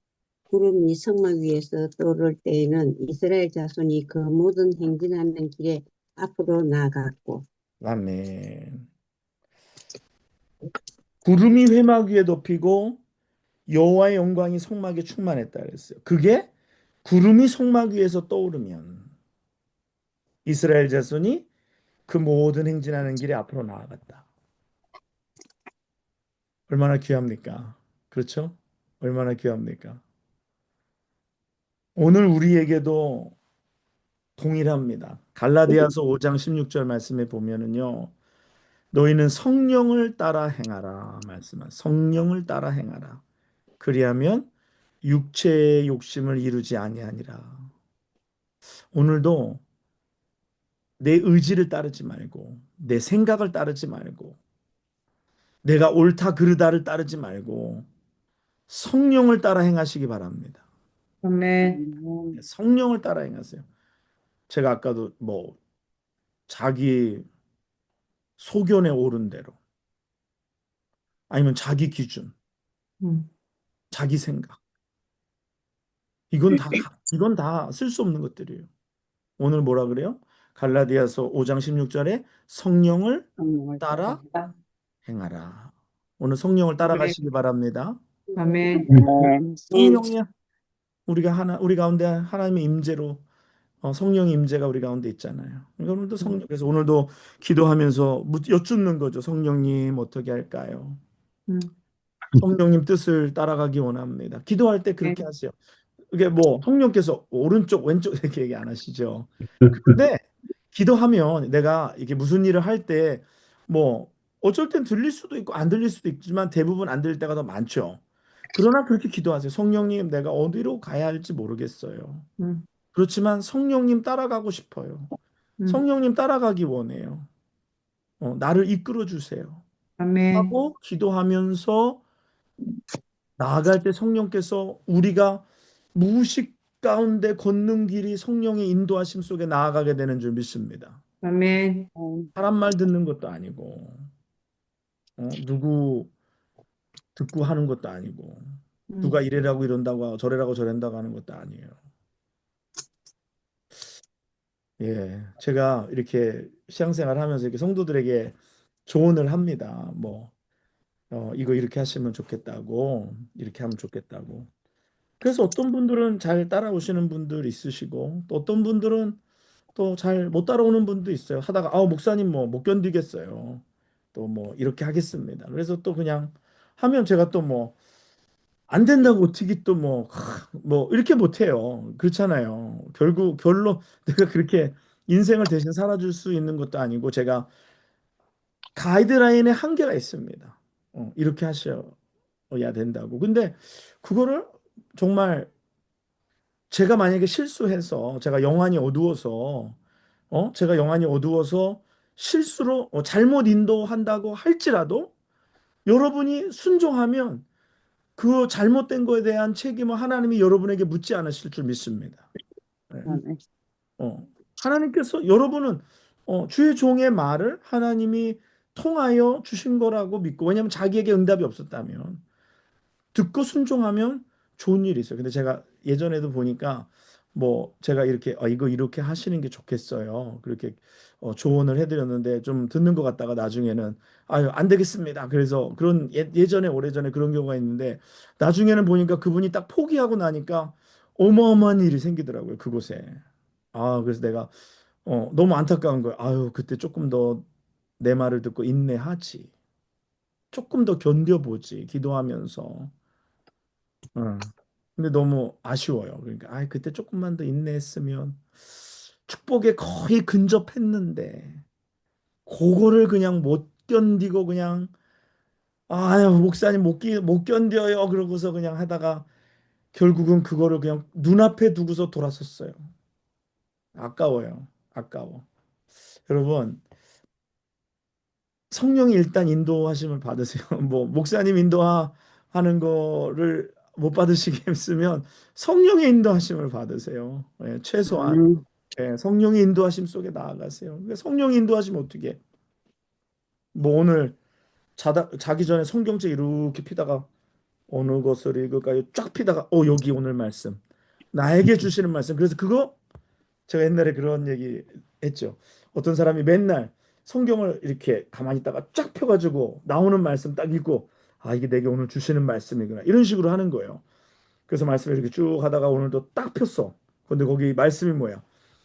I: 구름이 성막 위에서 떠오를 때에는 이스라엘 자손이 그 모든 행진하는 길에 앞으로 나아갔고
A: 아멘. 구름이 회막 위에 덮이고 여호와의 영광이 성막에 충만했다 그랬어요. 그게 구름이 성막 위에서 떠오르면 이스라엘 자손이 그 모든 행진하는 길에 앞으로 나아갔다. 얼마나 귀합니까? 그렇죠? 얼마나 귀합니까? 오늘 우리에게도 동일합니다. 갈라디아서 5장 16절 말씀에 보면은요. 너희는 성령을 따라 행하라 말씀한 성령을 따라 행하라. 그리하면 육체의 욕심을 이루지 아니하니라. 오늘도 내 의지를 따르지 말고 내 생각을 따르지 말고 내가 옳다 그르다를 따르지 말고 성령을 따라 행하시기 바랍니다.
B: 아멘.
A: 성령을 따라 행하세요. 제가 아까도 뭐 자기 소견에 오른 대로 아니면 자기 기준,
B: 음.
A: 자기 생각 이건 다 쓸 수 없는 것들이에요. 오늘 뭐라 그래요? 갈라디아서 5장 16절에 성령을 따라 행하라. 오늘 성령을
B: 아멘.
A: 따라가시기 바랍니다.
B: 아멘.
A: 성령이 우리 가운데 하나님의 임재로 성령의 임재가 우리 가운데 있잖아요. 그러니까 오늘도 그래서 오늘도 기도하면서 여쭙는 거죠. 성령님 어떻게 할까요?
B: 음.
A: 성령님 뜻을 따라가기 원합니다. 기도할 때
B: 네.
A: 그렇게 하세요. 이게 뭐 성령께서 오른쪽 왼쪽 이렇게 얘기 안 하시죠. 근데 기도하면 내가 이게 무슨 일을 할 때 뭐 어쩔 땐 들릴 수도 있고 안 들릴 수도 있지만 대부분 안 들릴 때가 더 많죠. 그러나 그렇게 기도하세요. 성령님 내가 어디로 가야 할지 모르겠어요.
B: 음.
A: 그렇지만 성령님 따라가고 싶어요.
B: 음.
A: 성령님 따라가기 원해요. 나를 이끌어 주세요.
B: 아멘.
A: 하고 기도하면서 나아갈 때 성령께서 우리가 무의식 가운데 걷는 길이 성령의 인도하심 속에 나아가게 되는 줄 믿습니다.
B: 아멘.
A: 사람 말 듣는 것도 아니고, 누구 듣고 하는 것도 아니고, 누가 이래라고 이런다고 저래라고 저런다고 하는 것도 아니에요. 예, 제가 이렇게 신앙생활 하면서 이렇게 성도들에게 조언을 합니다. 뭐, 이거 이렇게 하시면 좋겠다고, 이렇게 하면 좋겠다고. 그래서 어떤 분들은 잘 따라오시는 분들 있으시고, 또 어떤 분들은 또 잘 못 따라오는 분도 있어요. 하다가, 목사님 뭐 못 견디겠어요. 또 뭐 이렇게 하겠습니다. 그래서 또 그냥 하면 제가 또 뭐 안 된다고 어떻게 또 뭐 이렇게 못해요. 그렇잖아요. 결국 결론 내가 그렇게 인생을 대신 살아줄 수 있는 것도 아니고 제가 가이드라인에 한계가 있습니다. 이렇게 하셔야 된다고. 근데 그거를 정말 제가 만약에 실수해서 제가 영안이 어두워서 실수로 잘못 인도한다고 할지라도 여러분이 순종하면 그 잘못된 거에 대한 책임은 하나님이 여러분에게 묻지 않으실 줄 믿습니다. 네. 하나님께서 여러분은 주의 종의 말을 하나님이 통하여 주신 거라고 믿고 왜냐하면 자기에게 응답이 없었다면 듣고 순종하면 좋은 일이 있어요. 근데 제가 예전에도 보니까 뭐 제가 이렇게 이거 이렇게 하시는 게 좋겠어요. 그렇게 조언을 해드렸는데 좀 듣는 것 같다가 나중에는 아유 안 되겠습니다. 그래서 그런 예전에 오래전에 그런 경우가 있는데 나중에는 보니까 그분이 딱 포기하고 나니까 어마어마한 일이 생기더라고요. 그곳에. 그래서 내가 너무 안타까운 거예요. 아유 그때 조금 더 내 말을 듣고 인내하지. 조금 더 견뎌보지. 기도하면서. 근데 너무 아쉬워요. 그러니까 그때 조금만 더 인내했으면 축복에 거의 근접했는데 그거를 그냥 못 견디고 그냥 아유 목사님 못 견뎌요. 그러고서 그냥 하다가 결국은 그거를 그냥 눈앞에 두고서 돌아섰어요. 아까워요. 아까워. 여러분, 성령이 일단 인도하심을 받으세요. 뭐 목사님 인도하는 거를 못 받으시겠으면 성령의 인도하심을 받으세요. 예, 최소한
E: 아멘.
A: 예, 성령의 인도하심 속에 나아가세요. 그러니까 성령의 인도하시면 어떻게? 뭐 오늘 자기 전에 성경책 이렇게 피다가 어느 것을 읽을까요? 쫙 피다가 여기 오늘 말씀 나에게 주시는 말씀. 그래서 그거 제가 옛날에 그런 얘기 했죠. 어떤 사람이 맨날 성경을 이렇게 가만히 있다가 쫙 펴가지고 나오는 말씀 딱 읽고 이게 내게 오늘 주시는 말씀이구나 이런 식으로 하는 거예요. 그래서 말씀을 이렇게 쭉 하다가 오늘도 딱 폈어. 근데 거기 말씀이 뭐야?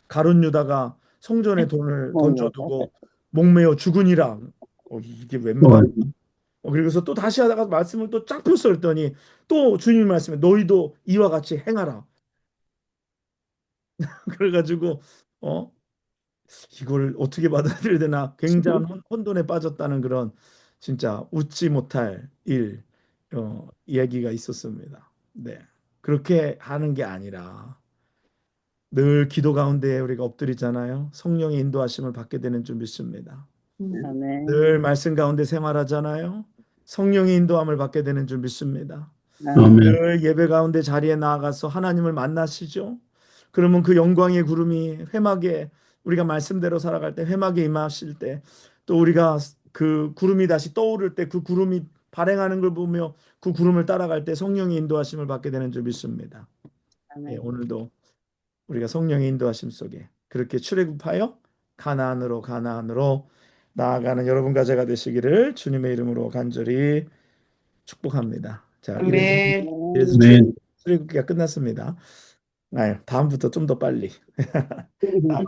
A: 가룟 유다가 성전에 돈을 던져두고 목매어 죽으니라. 이게 웬
H: 어,
A: 말이야? 그리고서 또 다시 하다가 말씀을 또 쫙 폈어 했더니 또 주님이 말씀에 너희도 이와 같이 행하라. 그래가지고 어 이걸 어떻게 받아들여야 되나 굉장한 혼돈에 빠졌다는 그런 진짜 웃지 못할 이야기가 있었습니다. 네. 그렇게 하는 게 아니라 늘 기도 가운데 우리가 엎드리잖아요. 성령의 인도하심을 받게 되는 줄 믿습니다.
E: 아멘.
A: 늘 말씀 가운데 생활하잖아요. 성령의 인도함을 받게 되는 줄 믿습니다.
H: 아멘.
A: 늘 예배 가운데 자리에 나아가서 하나님을 만나시죠. 그러면 그 영광의 구름이 회막에 우리가 말씀대로 살아갈 때 회막에 임하실 때 또 우리가 그 구름이 다시 떠오를 때 그 구름이 발행하는 걸 보며 그 구름을 따라갈 때 성령의 인도하심을 받게 되는 줄 믿습니다. 예,
E: 아멘.
A: 오늘도 우리가 성령의 인도하심 속에 그렇게 출애굽하여 가나안으로 나아가는 여러분과 제가 되시기를 주님의 이름으로 간절히 축복합니다. 자,
B: 아멘.
A: 이래서
H: 아멘.
A: 출애굽기가 끝났습니다. 다음부터 좀 더 빨리.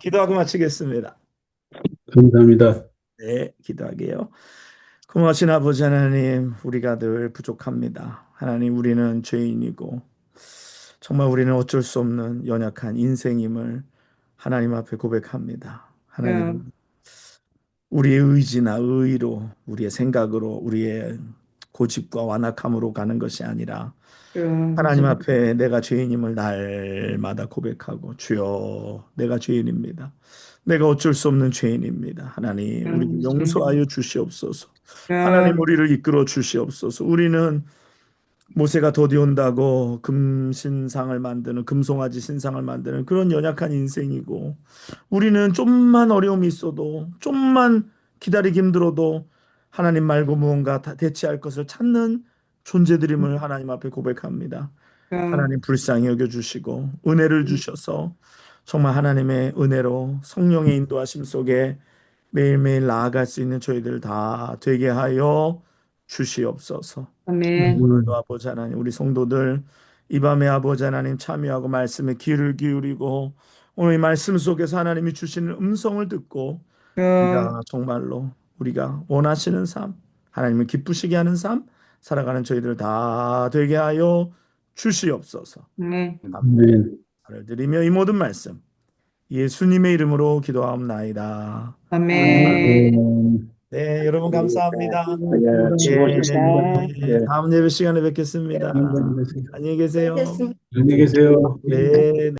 A: 기도하고 마치겠습니다.
H: 감사합니다.
A: 네, 기도하게요. 고마우신 아버지 하나님, 우리가 늘 부족합니다. 하나님, 우리는 죄인이고 정말 우리는 어쩔 수 없는 연약한 인생임을 하나님 앞에 고백합니다. 하나님, 우리의 의지나 의로, 우리의 생각으로, 우리의 고집과 완악함으로 가는 것이 아니라 하나님 앞에 내가 죄인임을 날마다 고백하고 주여 내가 죄인입니다. 내가 어쩔 수 없는 죄인입니다. 하나님 우리를 용서하여 주시옵소서. 하나님 우리를 이끌어 주시옵소서. 우리는 모세가 더디온다고 금신상을 만드는 금송아지 신상을 만드는 그런 연약한 인생이고 우리는 좀만 어려움이 있어도 좀만 기다리기 힘들어도 하나님 말고 무언가 다 대체할 것을 찾는 존재들임을 하나님 앞에 고백합니다. 하나님 불쌍히 여겨주시고 은혜를 주셔서 정말 하나님의 은혜로 성령의 인도하심 속에 매일매일 나아갈 수 있는 저희들 다 되게 하여 주시옵소서.
B: 아멘.
A: 오늘도 아버지 하나님 우리 성도들 이 밤에 아버지 하나님 참여하고 말씀에 귀를 기울이고 오늘 이 말씀 속에서 하나님이 주시는 음성을 듣고 우리가 정말로 우리가 원하시는 삶 하나님을 기쁘시게 하는 삶 살아가는 저희들 다 되게 하여 주시옵소서.
B: 아멘.
H: 아멘.
A: 감사를 드리며 이 모든 말씀 예수님의 이름으로 기도하옵나이다.
B: 아멘.
H: 아멘.
A: 네, 여러분 감사합니다.
H: 예, 수고하셨습니다. 예,
A: 다음 예배 시간에 뵙겠습니다.
H: 안녕히 계세요.
A: 안녕히 계세요.
H: 안녕히 계세요.
A: 네.